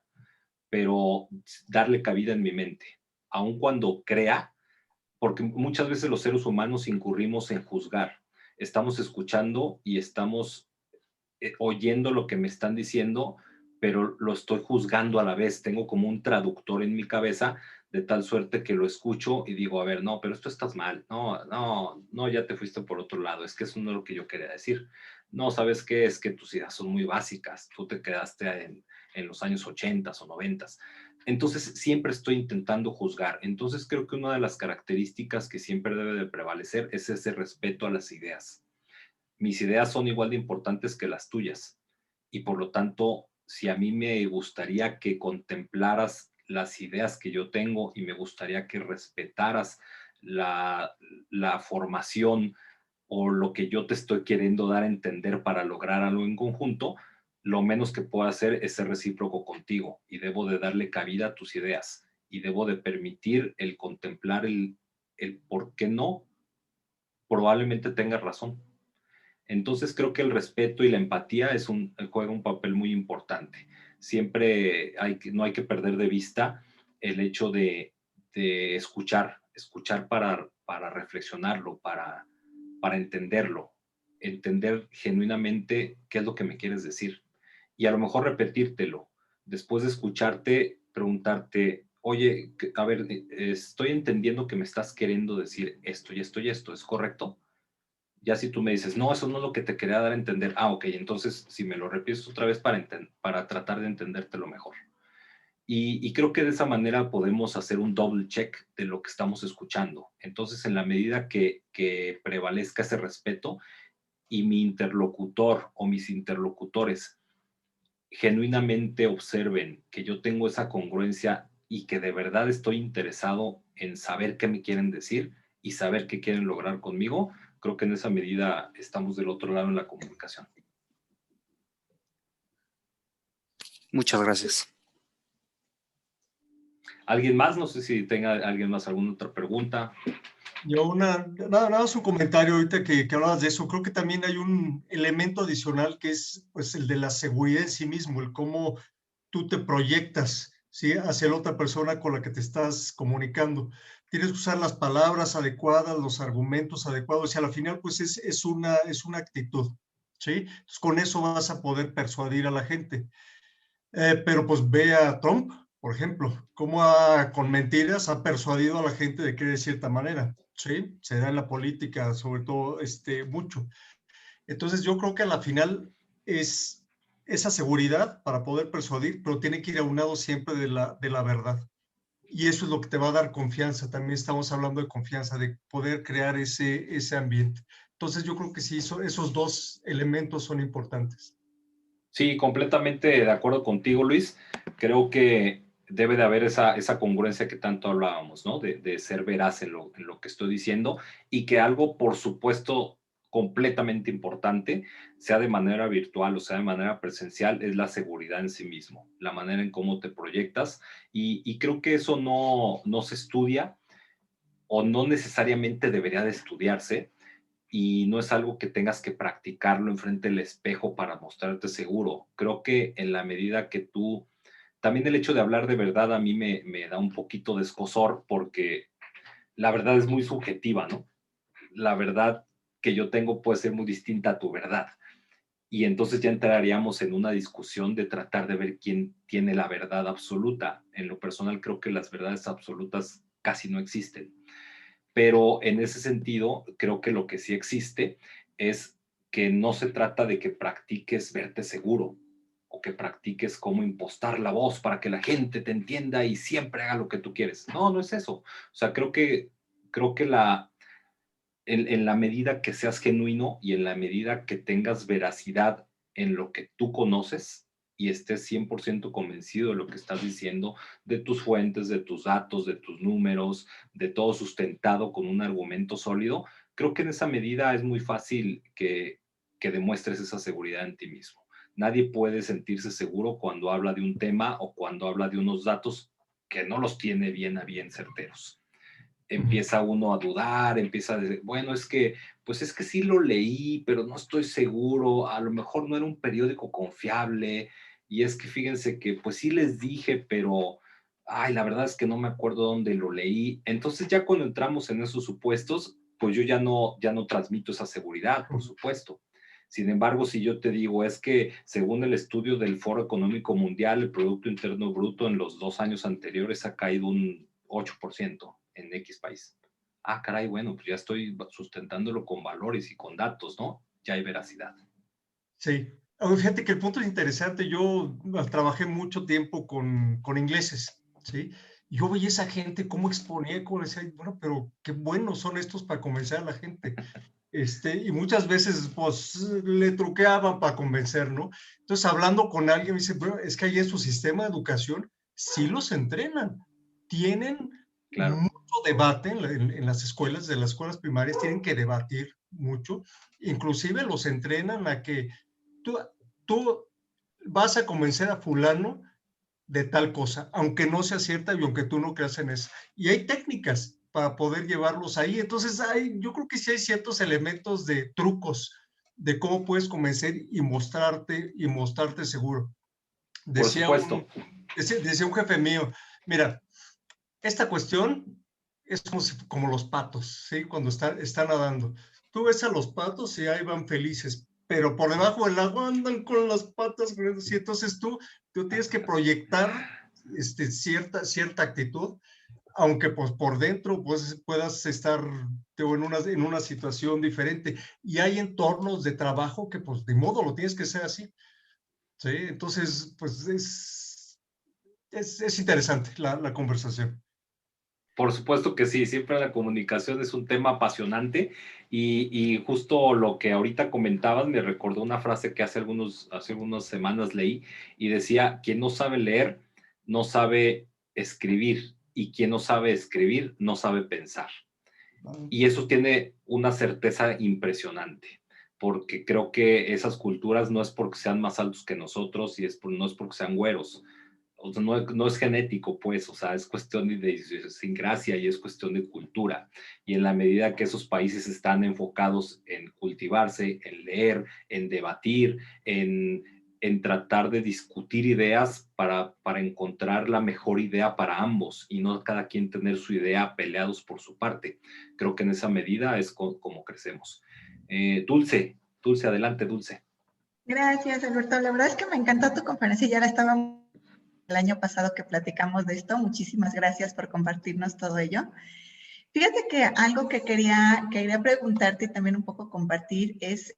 pero darle cabida en mi mente, aun cuando crea, porque muchas veces los seres humanos incurrimos en juzgar. Estamos escuchando y estamos oyendo lo que me están diciendo, pero lo estoy juzgando a la vez. Tengo como un traductor en mi cabeza, de tal suerte que lo escucho y digo, a ver, no, pero esto estás mal. No, no, no, ya te fuiste por otro lado. Es que eso no es lo que yo quería decir. No, ¿sabes qué? Es que tus ideas son muy básicas. Tú te quedaste en los años 80 o 90. Entonces, siempre estoy intentando juzgar. Entonces, creo que una de las características que siempre debe de prevalecer es ese respeto a las ideas. Mis ideas son igual de importantes que las tuyas. Y por lo tanto, si a mí me gustaría que contemplaras las ideas que yo tengo y me gustaría que respetaras la formación o lo que yo te estoy queriendo dar a entender para lograr algo en conjunto, lo menos que puedo hacer es ser recíproco contigo y debo de darle cabida a tus ideas y debo de permitir el contemplar el por qué no, probablemente tengas razón. Entonces creo que el respeto y la empatía juega un papel muy importante. Siempre no hay que perder de vista el hecho de escuchar para reflexionarlo, para entenderlo, entender genuinamente qué es lo que me quieres decir. Y a lo mejor repetírtelo. Después de escucharte, preguntarte, oye, a ver, estoy entendiendo que me estás queriendo decir esto y esto y esto, ¿es correcto? Ya si tú me dices, no, eso no es lo que te quería dar a entender, ok, entonces si me lo repites otra vez para tratar de entendértelo mejor. Y creo que de esa manera podemos hacer un double check de lo que estamos escuchando. Entonces, en la medida que prevalezca ese respeto y mi interlocutor o mis interlocutores genuinamente observen que yo tengo esa congruencia y que de verdad estoy interesado en saber qué me quieren decir y saber qué quieren lograr conmigo, creo que en esa medida estamos del otro lado en la comunicación. Muchas gracias. ¿Alguien más? No sé si tenga alguien más alguna otra pregunta. Yo nada más un comentario ahorita que hablabas de eso. Creo que también hay un elemento adicional que es pues el de la seguridad en sí mismo, el cómo tú te proyectas, ¿sí?, hacia la otra persona con la que te estás comunicando. Tienes que usar las palabras adecuadas, los argumentos adecuados y al final pues es una actitud, ¿sí? Entonces, con eso vas a poder persuadir a la gente. Pero pues ve a Trump, por ejemplo, cómo con mentiras ha persuadido a la gente de creer de cierta manera, ¿sí? Se da en la política, sobre todo, mucho. Entonces yo creo que a la final es esa seguridad para poder persuadir, pero tiene que ir aunado siempre de la verdad. Y eso es lo que te va a dar confianza. También estamos hablando de confianza, de poder crear ese ambiente. Entonces yo creo que sí, esos dos elementos son importantes. Sí, completamente de acuerdo contigo, Luis. Creo que debe de haber esa congruencia que tanto hablábamos, ¿no? De ser veraz en lo que estoy diciendo y que algo, por supuesto, completamente importante, sea de manera virtual o sea de manera presencial, es la seguridad en sí mismo, la manera en cómo te proyectas y creo que eso no se estudia o no necesariamente debería de estudiarse y no es algo que tengas que practicarlo enfrente del espejo para mostrarte seguro. Creo que en la medida que tú, también el hecho de hablar de verdad a mí me da un poquito de escozor porque la verdad es muy subjetiva, ¿no? La verdad que yo tengo puede ser muy distinta a tu verdad. Y entonces ya entraríamos en una discusión de tratar de ver quién tiene la verdad absoluta. En lo personal creo que las verdades absolutas casi no existen. Pero en ese sentido, creo que lo que sí existe es que no se trata de que practiques verte seguro o que practiques cómo impostar la voz para que la gente te entienda y siempre haga lo que tú quieres. No, no es eso. O sea, creo que en la medida que seas genuino y en la medida que tengas veracidad en lo que tú conoces y estés 100% convencido de lo que estás diciendo, de tus fuentes, de tus datos, de tus números, de todo sustentado con un argumento sólido, creo que en esa medida es muy fácil que demuestres esa seguridad en ti mismo. Nadie puede sentirse seguro cuando habla de un tema o cuando habla de unos datos que no los tiene bien certeros. Empieza uno a dudar, empieza a decir, bueno, pues es que sí lo leí, pero no estoy seguro, a lo mejor no era un periódico confiable, y es que fíjense que pues sí les dije, pero, ay, la verdad es que no me acuerdo dónde lo leí. Entonces ya cuando entramos en esos supuestos, pues yo ya no transmito esa seguridad, por supuesto. Sin embargo, si yo te digo, es que según el estudio del Foro Económico Mundial, el Producto Interno Bruto en los 2 años anteriores ha caído un 8% en X país. Ah, caray, bueno, pues ya estoy sustentándolo con valores y con datos, ¿no? Ya hay veracidad. Sí. Fíjate que el punto es interesante. Yo trabajé mucho tiempo con ingleses, ¿sí? Yo veía esa gente cómo exponía, cómo decía, bueno, pero qué buenos son estos para convencer a la gente. Y muchas veces, pues, le truqueaban para convencer, ¿no? Entonces, hablando con alguien, me dice, bueno, es que ahí en su sistema de educación sí los entrenan. Tienen mucho debate en las escuelas, de las escuelas primarias, tienen que debatir mucho. Inclusive los entrenan a que tú vas a convencer a fulano de tal cosa, aunque no sea cierta y aunque tú no creas en eso. Y hay técnicas para poder llevarlos ahí. Entonces, yo creo que sí hay ciertos elementos de trucos de cómo puedes convencer y mostrarte seguro. Decía Por supuesto. decía un jefe mío, mira, esta cuestión es como los patos, ¿sí? Cuando están nadando. Tú ves a los patos y ahí van felices, pero por debajo del agua andan con las patas grandes, y entonces tú tienes que proyectar cierta actitud, aunque pues por dentro pues puedas estar en una situación diferente. Y hay entornos de trabajo que pues de modo lo tienes que ser así, ¿sí? Entonces pues es interesante la conversación. Por supuesto que sí, siempre la comunicación es un tema apasionante y justo lo que ahorita comentabas me recordó una frase que hace algunas semanas leí y decía, quien no sabe leer no sabe escribir y quien no sabe escribir no sabe pensar. Y eso tiene una certeza impresionante, porque creo que esas culturas no es porque sean más altos que nosotros y no es porque sean güeros. O sea, no es genético, pues, o sea, es cuestión de idiosincrasia y es cuestión de cultura. Y en la medida que esos países están enfocados en cultivarse, en leer, en debatir, en tratar de discutir ideas para encontrar la mejor idea para ambos y no cada quien tener su idea peleados por su parte. Creo que en esa medida es como crecemos. Dulce, adelante, Dulce. Gracias, Alberto. La verdad es que me encantó tu conferencia. Ya la estaba el año pasado que platicamos de esto. Muchísimas gracias por compartirnos todo ello. Fíjate que algo que quería preguntarte y también un poco compartir es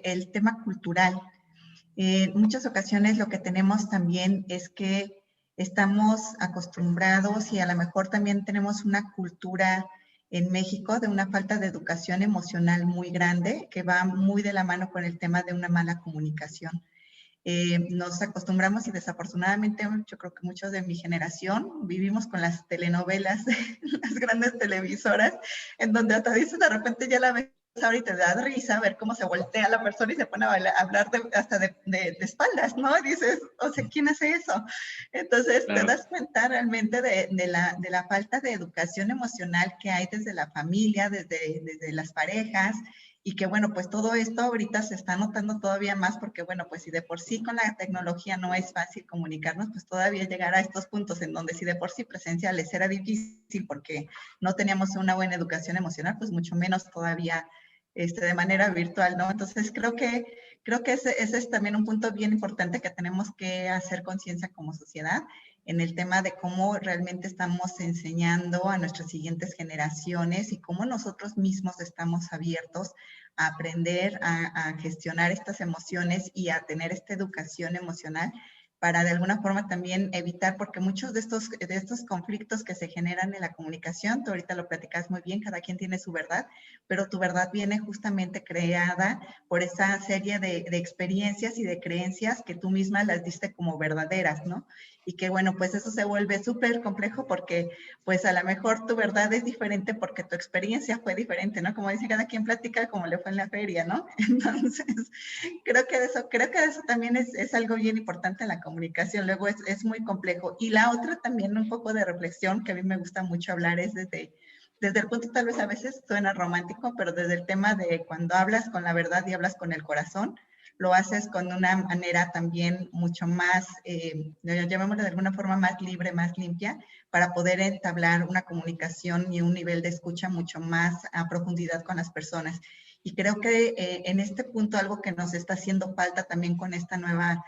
el tema cultural. En muchas ocasiones lo que tenemos también es que estamos acostumbrados y a lo mejor también tenemos una cultura en México de una falta de educación emocional muy grande que va muy de la mano con el tema de una mala comunicación. Nos acostumbramos y desafortunadamente yo creo que muchos de mi generación vivimos con las telenovelas, las grandes televisoras, en donde hasta dices de repente ya la ves ahora y te da risa ver cómo se voltea la persona y se pone a hablar hasta de espaldas, ¿no? Y dices, o sea, ¿quién hace eso? Entonces claro, te das cuenta realmente de la falta de educación emocional que hay desde la familia, desde las parejas, y que bueno, pues todo esto ahorita se está notando todavía más porque bueno, pues si de por sí con la tecnología no es fácil comunicarnos, pues todavía llegar a estos puntos en donde si de por sí presenciales era difícil porque no teníamos una buena educación emocional, pues mucho menos todavía de manera virtual, ¿no? Entonces creo que ese es también un punto bien importante que tenemos que hacer conciencia como sociedad en el tema de cómo realmente estamos enseñando a nuestras siguientes generaciones y cómo nosotros mismos estamos abiertos a aprender a gestionar estas emociones y a tener esta educación emocional para de alguna forma también evitar, porque muchos de estos conflictos que se generan en la comunicación, tú ahorita lo platicas muy bien, cada quien tiene su verdad, pero tu verdad viene justamente creada por esa serie de experiencias y de creencias que tú misma las diste como verdaderas, ¿no? Y que bueno, pues eso se vuelve súper complejo porque pues a lo mejor tu verdad es diferente porque tu experiencia fue diferente, ¿no? Como dice, cada quien platica como le fue en la feria, ¿no? Entonces, creo que eso también es algo bien importante en la comunicación, luego es muy complejo. Y la otra también un poco de reflexión que a mí me gusta mucho hablar es desde el punto, tal vez a veces suena romántico, pero desde el tema de cuando hablas con la verdad y hablas con el corazón, lo haces con una manera también mucho más, llamémoslo de alguna forma más libre, más limpia, para poder entablar una comunicación y un nivel de escucha mucho más a profundidad con las personas. Y creo que en este punto algo que nos está haciendo falta también con esta nueva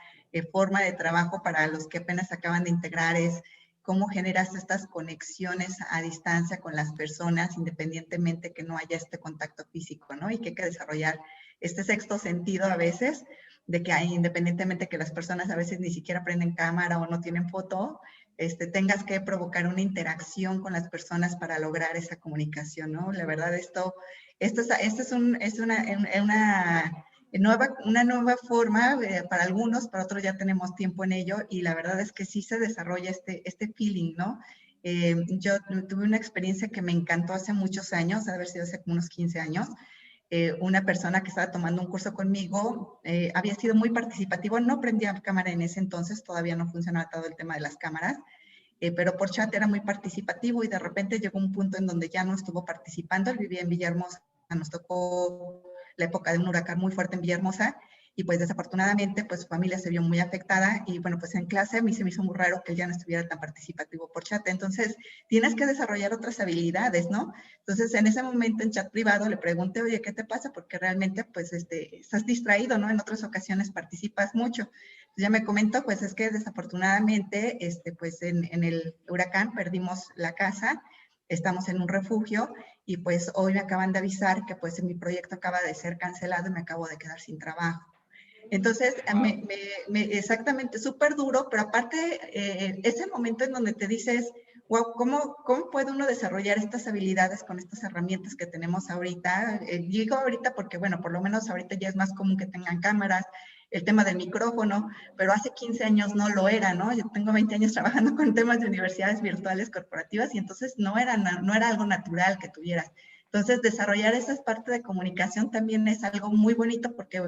forma de trabajo para los que apenas acaban de integrar es cómo generas estas conexiones a distancia con las personas, independientemente que no haya este contacto físico, ¿no? Y que hay que desarrollar este sexto sentido a veces, de que hay, independientemente que las personas a veces ni siquiera prenden cámara o no tienen foto, tengas que provocar una interacción con las personas para lograr esa comunicación, ¿no? La verdad, esto es una nueva forma para algunos, para otros ya tenemos tiempo en ello y la verdad es que sí se desarrolla este feeling, ¿no? Yo tuve una experiencia que me encantó hace muchos años, haber sido hace unos 15 años, una persona que estaba tomando un curso conmigo había sido muy participativo, no prendía cámara en ese entonces, todavía no funcionaba todo el tema de las cámaras, pero por chat era muy participativo y de repente llegó un punto en donde ya no estuvo participando. Él vivía en Villahermosa, nos tocó la época de un huracán muy fuerte en Villahermosa y pues desafortunadamente pues su familia se vio muy afectada y bueno, pues en clase a mí se me hizo muy raro que él ya no estuviera tan participativo por chat. Entonces tienes que desarrollar otras habilidades, ¿no? Entonces en ese momento en chat privado le pregunté, oye, ¿qué te pasa? Porque realmente pues estás distraído, ¿no? En otras ocasiones participas mucho. Ya me comentó, pues es que desafortunadamente, pues en el huracán perdimos la casa, estamos en un refugio y pues hoy me acaban de avisar que pues mi proyecto acaba de ser cancelado y me acabo de quedar sin trabajo. Entonces, exactamente, súper duro, pero aparte, ese momento en donde te dices, wow, ¿cómo puede uno desarrollar estas habilidades con estas herramientas que tenemos ahorita? Digo ahorita porque, bueno, por lo menos ahorita ya es más común que tengan cámaras, el tema del micrófono, pero hace 15 años no lo era, ¿no? Yo tengo 20 años trabajando con temas de universidades virtuales corporativas y entonces no era algo natural que tuvieras. Entonces, desarrollar esa parte de comunicación también es algo muy bonito porque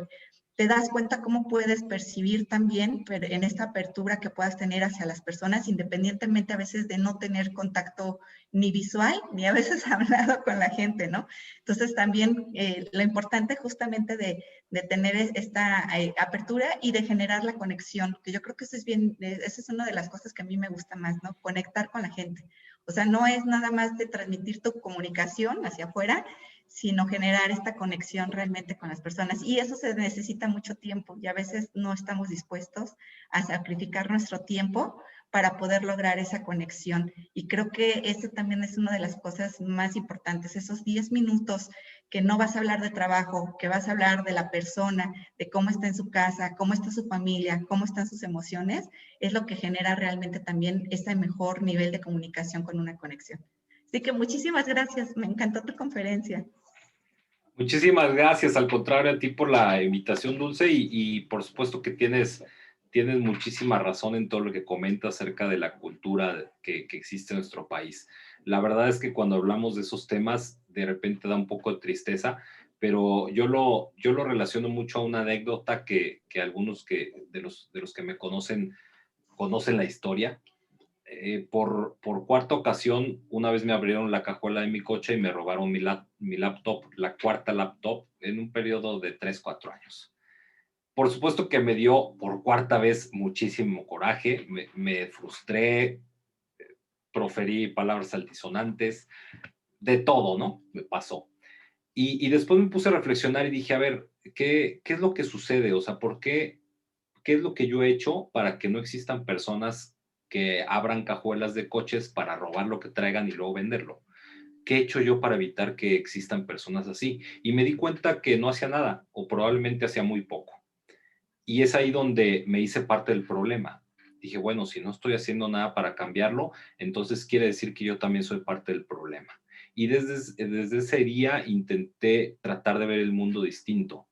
te das cuenta cómo puedes percibir también en esta apertura que puedas tener hacia las personas, independientemente a veces de no tener contacto ni visual, ni a veces hablado con la gente, ¿no? Entonces también lo importante justamente de tener esta apertura y de generar la conexión, que yo creo que eso es una de las cosas que a mí me gusta más, ¿no? Conectar con la gente. O sea, no es nada más de transmitir tu comunicación hacia afuera, sino generar esta conexión realmente con las personas. Y eso se necesita mucho tiempo y a veces no estamos dispuestos a sacrificar nuestro tiempo para poder lograr esa conexión. Y creo que eso también es una de las cosas más importantes, esos 10 minutos que no vas a hablar de trabajo, que vas a hablar de la persona, de cómo está en su casa, cómo está su familia, cómo están sus emociones, es lo que genera realmente también ese mejor nivel de comunicación con una conexión. Así que muchísimas gracias, me encantó tu conferencia. Muchísimas gracias, al contrario a ti por la invitación, Dulce, y por supuesto que tienes muchísima razón en todo lo que comentas acerca de la cultura que existe en nuestro país. La verdad es que cuando hablamos de esos temas, de repente da un poco de tristeza, pero yo lo relaciono mucho a una anécdota que algunos de los que me conocen la historia. Por cuarta ocasión, una vez me abrieron la cajuela de mi coche y me robaron mi laptop, la cuarta laptop, en un periodo de 3-4 años. Por supuesto que me dio por cuarta vez muchísimo coraje, me frustré, proferí palabras altisonantes, de todo, ¿no? Me pasó. Y después me puse a reflexionar y dije, a ver, ¿qué es lo que sucede? O sea, ¿qué es lo que yo he hecho para que no existan personas que abran cajuelas de coches para robar lo que traigan y luego venderlo? ¿Qué he hecho yo para evitar que existan personas así? Y me di cuenta que no hacía nada, o probablemente hacía muy poco. Y es ahí donde me hice parte del problema. Dije, bueno, si no estoy haciendo nada para cambiarlo, entonces quiere decir que yo también soy parte del problema. Y desde ese día intenté tratar de ver el mundo distinto.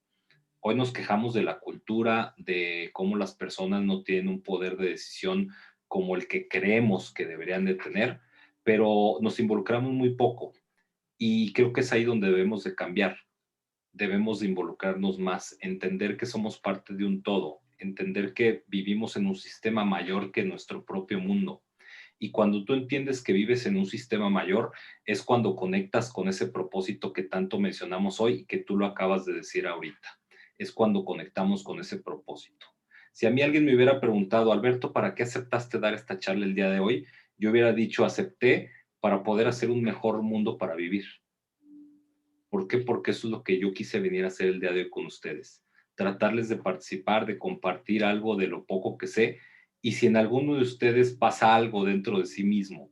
Hoy nos quejamos de la cultura, de cómo las personas no tienen un poder de decisión como el que creemos que deberían de tener, pero nos involucramos muy poco. Y creo que es ahí donde debemos de cambiar. Debemos de involucrarnos más, entender que somos parte de un todo, entender que vivimos en un sistema mayor que nuestro propio mundo. Y cuando tú entiendes que vives en un sistema mayor, es cuando conectas con ese propósito que tanto mencionamos hoy y que tú lo acabas de decir ahorita. Es cuando conectamos con ese propósito. Si a mí alguien me hubiera preguntado, Alberto, ¿para qué aceptaste dar esta charla el día de hoy? Yo hubiera dicho, acepté para poder hacer un mejor mundo para vivir. ¿Por qué? Porque eso es lo que yo quise venir a hacer el día de hoy con ustedes. Tratarles de participar, de compartir algo de lo poco que sé. Y si en alguno de ustedes pasa algo dentro de sí mismo,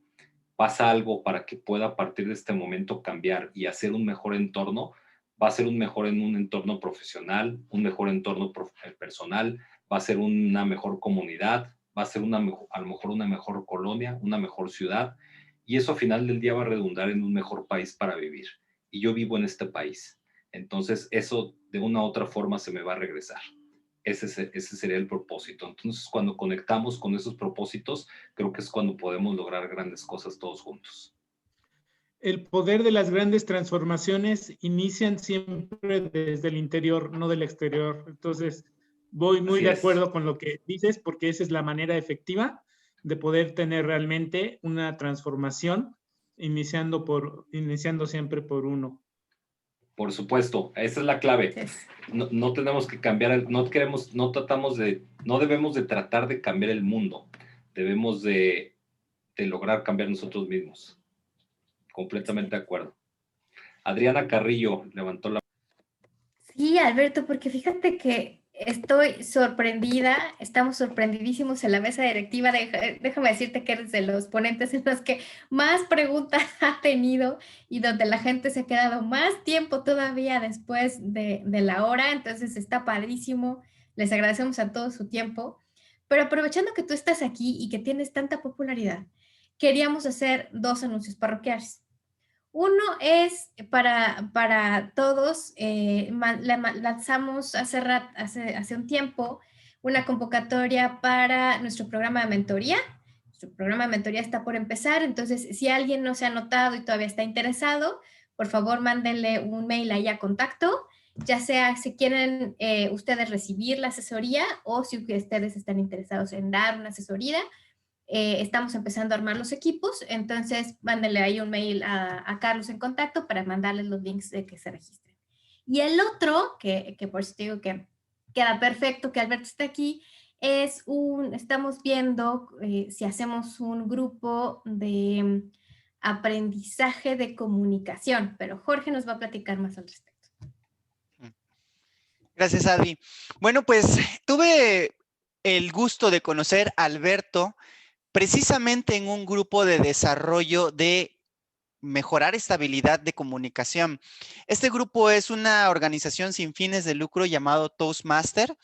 pasa algo para que pueda a partir de este momento cambiar y hacer un mejor entorno, va a ser un mejor en un entorno profesional, un mejor entorno personal, va a ser una mejor comunidad, va a ser a lo mejor una mejor colonia, una mejor ciudad. Y eso al final del día va a redundar en un mejor país para vivir. Y yo vivo en este país. Entonces eso de una u otra forma se me va a regresar. Ese sería el propósito. Entonces cuando conectamos con esos propósitos, creo que es cuando podemos lograr grandes cosas todos juntos. El poder de las grandes transformaciones inician siempre desde el interior, no del exterior. Entonces voy muy de acuerdo con lo que dices, porque esa es la manera efectiva de poder tener realmente una transformación, iniciando siempre por uno. Por supuesto, esa es la clave. No tenemos que cambiar, no debemos de tratar de cambiar el mundo. Debemos de lograr cambiar nosotros mismos. Completamente de acuerdo. Adriana Carrillo levantó la mano. Sí, Alberto, porque fíjate que estoy sorprendida, estamos sorprendidísimos en la mesa directiva. Déjame decirte que eres de los ponentes en los que más preguntas ha tenido y donde la gente se ha quedado más tiempo todavía después de la hora, entonces está padrísimo. Les agradecemos a todos su tiempo, pero aprovechando que tú estás aquí y que tienes tanta popularidad, queríamos hacer 2 anuncios parroquiales. Uno es para todos, lanzamos hace un tiempo una convocatoria para nuestro programa de mentoría. Nuestro programa de mentoría está por empezar, entonces si alguien no se ha anotado y todavía está interesado, por favor mándenle un mail ahí a contacto, ya sea si quieren ustedes recibir la asesoría o si ustedes están interesados en dar una asesoría. Estamos empezando a armar los equipos, entonces mándenle ahí un mail a Carlos en contacto para mandarles los links de que se registren. Y el otro, que por eso te digo que queda perfecto que Alberto esté aquí, estamos viendo si hacemos un grupo de aprendizaje de comunicación, pero Jorge nos va a platicar más al respecto. Gracias, Adri. Bueno, pues tuve el gusto de conocer a Alberto precisamente en un grupo de desarrollo de mejorar esta habilidad de comunicación. Este grupo es una organización sin fines de lucro llamado Toastmaster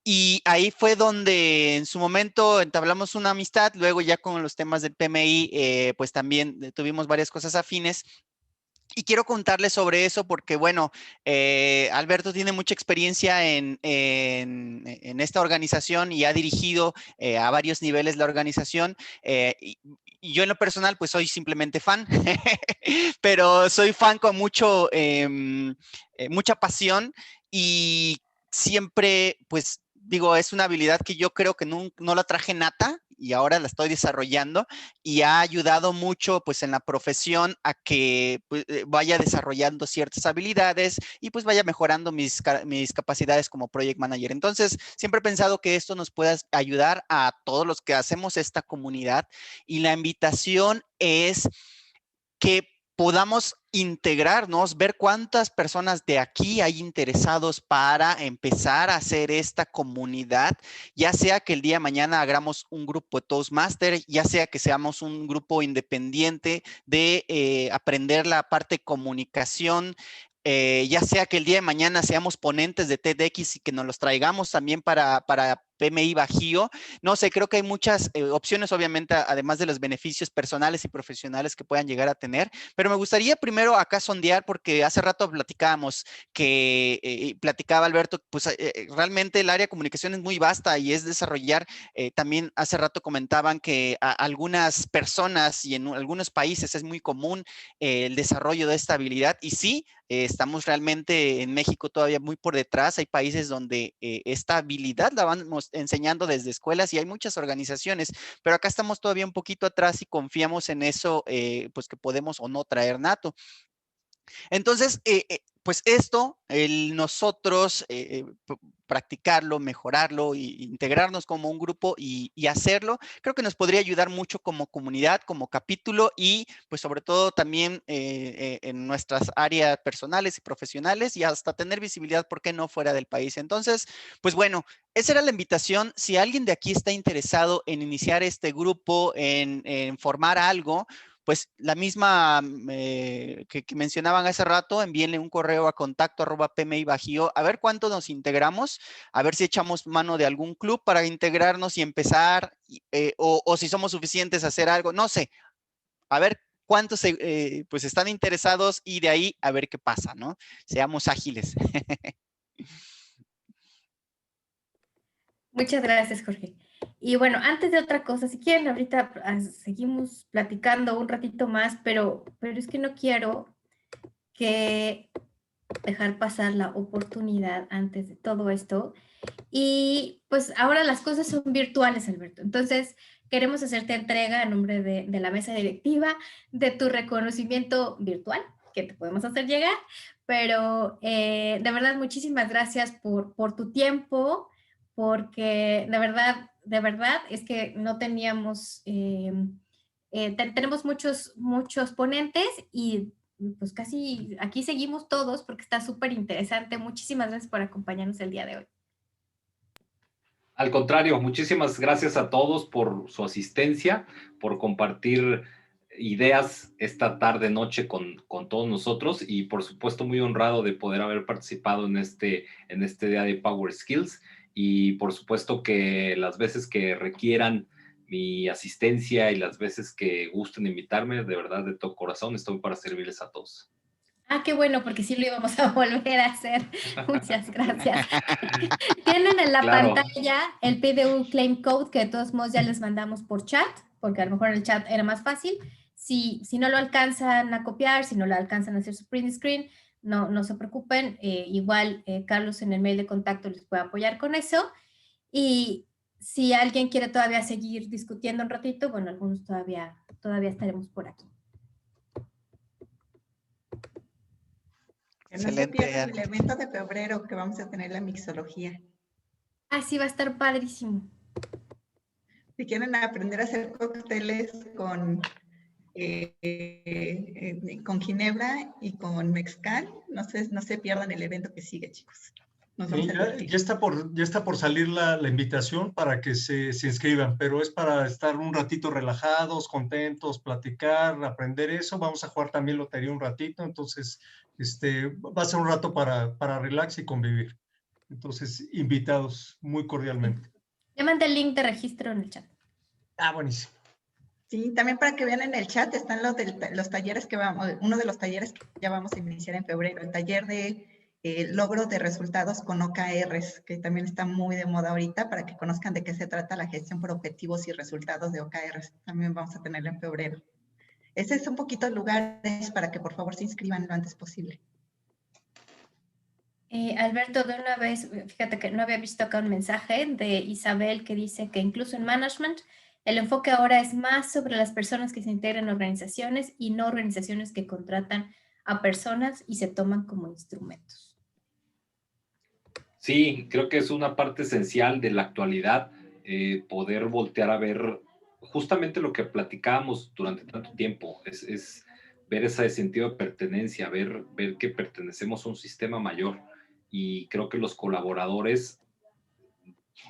y ahí fue donde en su momento entablamos una amistad, luego ya con los temas del PMI, pues también tuvimos varias cosas afines. Y quiero contarles sobre eso porque, bueno, Alberto tiene mucha experiencia en esta organización y ha dirigido a varios niveles la organización. Y yo en lo personal, pues soy simplemente fan, pero soy fan con mucha pasión y siempre, pues, digo, es una habilidad que yo creo que no la traje nata y ahora la estoy desarrollando y ha ayudado mucho pues en la profesión a que pues, vaya desarrollando ciertas habilidades y pues vaya mejorando mis capacidades como project manager. Entonces, siempre he pensado que esto nos pueda ayudar a todos los que hacemos esta comunidad y la invitación es que podamos integrarnos, ver cuántas personas de aquí hay interesados para empezar a hacer esta comunidad, ya sea que el día de mañana hagamos un grupo de Toastmaster, ya sea que seamos un grupo independiente de aprender la parte de comunicación, ya sea que el día de mañana seamos ponentes de TEDx y que nos los traigamos también para PMI Bajío. No sé, creo que hay muchas opciones, obviamente, además de los beneficios personales y profesionales que puedan llegar a tener, pero me gustaría primero acá sondear, porque hace rato platicábamos que, platicaba Alberto, pues realmente el área de comunicación es muy vasta y es desarrollar, también hace rato comentaban que a algunas personas y en algunos países es muy común el desarrollo de esta habilidad y sí, estamos realmente en México todavía muy por detrás. Hay países donde esta habilidad la vamos enseñando desde escuelas y hay muchas organizaciones, pero acá estamos todavía un poquito atrás y confiamos en eso, pues que podemos o no traer nato. Entonces, pues esto, nosotros practicarlo, mejorarlo e integrarnos como un grupo y hacerlo, creo que nos podría ayudar mucho como comunidad, como capítulo y pues sobre todo también en nuestras áreas personales y profesionales y hasta tener visibilidad, ¿por qué no?, fuera del país. Entonces, pues bueno, esa era la invitación. Si alguien de aquí está interesado en iniciar este grupo, en formar algo, pues la misma que mencionaban hace rato, envíenle un correo a contacto@PMI Bajío, a ver cuánto nos integramos, a ver si echamos mano de algún club para integrarnos y empezar, o si somos suficientes a hacer algo, no sé, a ver cuántos pues están interesados y de ahí a ver qué pasa, ¿no? Seamos ágiles. Muchas gracias, Jorge. Y bueno, antes de otra cosa, si quieren, ahorita seguimos platicando un ratito más, pero es que no quiero que dejar pasar la oportunidad antes de todo esto. Y pues ahora las cosas son virtuales, Alberto. Entonces, queremos hacerte entrega en nombre de la mesa directiva de tu reconocimiento virtual. que te podemos hacer llegar, pero de verdad muchísimas gracias por tu tiempo, porque de verdad es que no teníamos, tenemos muchos ponentes y pues casi aquí seguimos todos porque está súper interesante. Muchísimas gracias por acompañarnos el día de hoy. Al contrario, muchísimas gracias a todos por su asistencia, por compartir ideas esta tarde, noche con todos nosotros y por supuesto muy honrado de poder haber participado en este día de Power Skills y por supuesto que las veces que requieran mi asistencia y las veces que gusten invitarme, de verdad de todo corazón estoy para servirles a todos. Ah, qué bueno, porque sí lo íbamos a volver a hacer. Muchas gracias. Tienen en la pantalla el PDU Claim Code, que de todos modos ya les mandamos por chat, porque a lo mejor en el chat era más fácil. Si no lo alcanzan a copiar, si no lo alcanzan a hacer su print screen, no se preocupen. Igual Carlos en el mail de contacto les puede apoyar con eso. Y si alguien quiere todavía seguir discutiendo un ratito, bueno, algunos todavía estaremos por aquí. Que no se pierdan el evento de febrero que vamos a tener la mixología. Ah, sí, va a estar padrísimo. Si quieren aprender a hacer cócteles con ginebra y con mezcal, no se pierdan el evento que sigue, chicos. Nos vamos a divertir. Ya está por salir la invitación para que se inscriban, pero es para estar un ratito relajados, contentos, platicar, aprender eso. Vamos a jugar también lotería un ratito, entonces va a ser un rato para relax y convivir. Entonces, invitados muy cordialmente. Le mandé el link de registro en el chat. Ah, buenísimo. Sí, también para que vean en el chat están los talleres que uno de los talleres que ya vamos a iniciar en febrero, el taller de logro de resultados con OKRs, que también está muy de moda ahorita, para que conozcan de qué se trata la gestión por objetivos y resultados de OKRs. También vamos a tenerlo en febrero. Ese es un poquito el lugar para que por favor se inscriban lo antes posible. Alberto, de una vez, fíjate que no había visto acá un mensaje de Isabel que dice que incluso en management el enfoque ahora es más sobre las personas que se integran en organizaciones y no organizaciones que contratan a personas y se toman como instrumentos. Sí, creo que es una parte esencial de la actualidad, poder voltear a ver justamente lo que platicábamos durante tanto tiempo, es ver ese sentido de pertenencia, ver que pertenecemos a un sistema mayor y creo que los colaboradores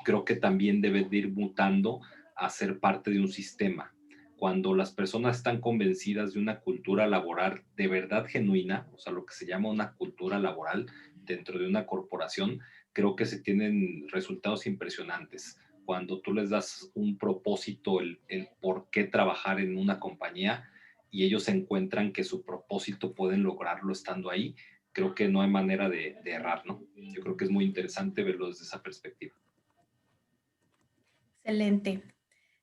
creo que también deben de ir mutando a ser parte de un sistema. Cuando las personas están convencidas de una cultura laboral de verdad genuina, o sea, lo que se llama una cultura laboral dentro de una corporación, creo que se tienen resultados impresionantes. Cuando tú les das un propósito, el por qué trabajar en una compañía y ellos encuentran que su propósito pueden lograrlo estando ahí, creo que no hay manera de errar, ¿no? Yo creo que es muy interesante verlo desde esa perspectiva. Excelente.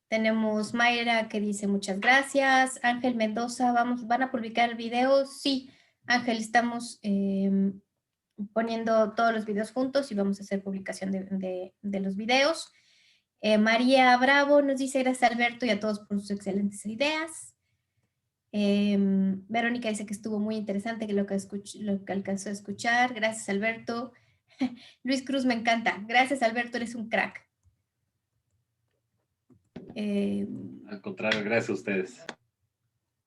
Tenemos Mayra que dice muchas gracias. Ángel Mendoza, ¿van a publicar el video? Sí, Ángel, estamos poniendo todos los videos juntos y vamos a hacer publicación de los videos. María Bravo nos dice gracias Alberto y a todos por sus excelentes ideas. Verónica dice que estuvo muy interesante lo que alcanzó a escuchar. Gracias Alberto. Luis Cruz, me encanta. Gracias Alberto, eres un crack. Al contrario, gracias a ustedes.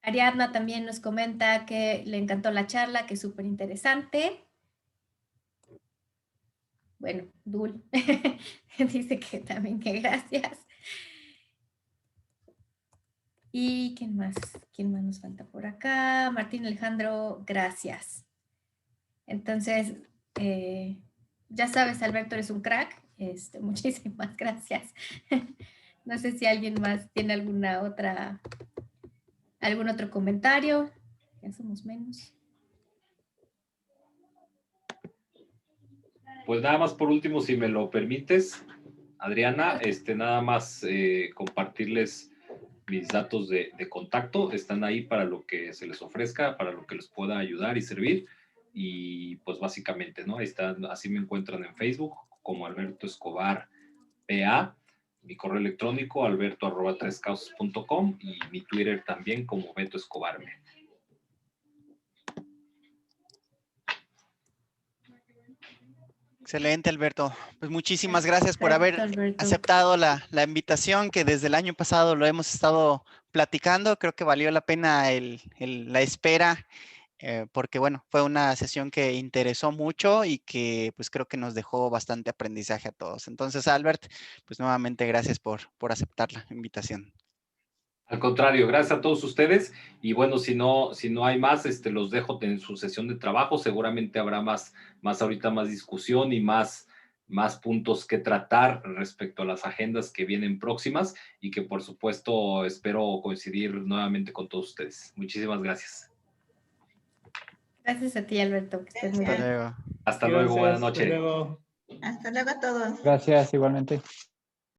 Ariadna también nos comenta que le encantó la charla, que es súper interesante. Bueno, Dul dice que también que gracias. ¿Y quién más? ¿Quién más nos falta por acá? Martín Alejandro, gracias. Entonces, ya sabes, Alberto, eres un crack. Muchísimas gracias. No sé si alguien más tiene algún otro comentario. Ya somos menos. Pues nada más por último, si me lo permites, Adriana, nada más compartirles mis datos de contacto. Están ahí para lo que se les ofrezca, para lo que les pueda ayudar y servir. Y pues básicamente, ¿no? Ahí están, así me encuentran en Facebook como Alberto Escobar PA. Mi correo electrónico alberto@trescausas.com y mi Twitter también como Beto Escobarme. Excelente, Alberto. Pues muchísimas gracias por Perfecto, haber Alberto. aceptado la invitación, que desde el año pasado lo hemos estado platicando. Creo que valió la pena la espera, porque bueno, fue una sesión que interesó mucho y que pues creo que nos dejó bastante aprendizaje a todos. Entonces, Albert, pues nuevamente gracias por aceptar la invitación. Al contrario, gracias a todos ustedes. Y bueno, si no hay más, los dejo en su sesión de trabajo. Seguramente habrá más ahorita, más discusión y más puntos que tratar respecto a las agendas que vienen próximas y que por supuesto espero coincidir nuevamente con todos ustedes. Muchísimas gracias. Gracias a ti, Alberto. Que estés muy Hasta bien. luego. Hasta luego, buenas noches. Hasta luego. Hasta luego a todos. Gracias, igualmente.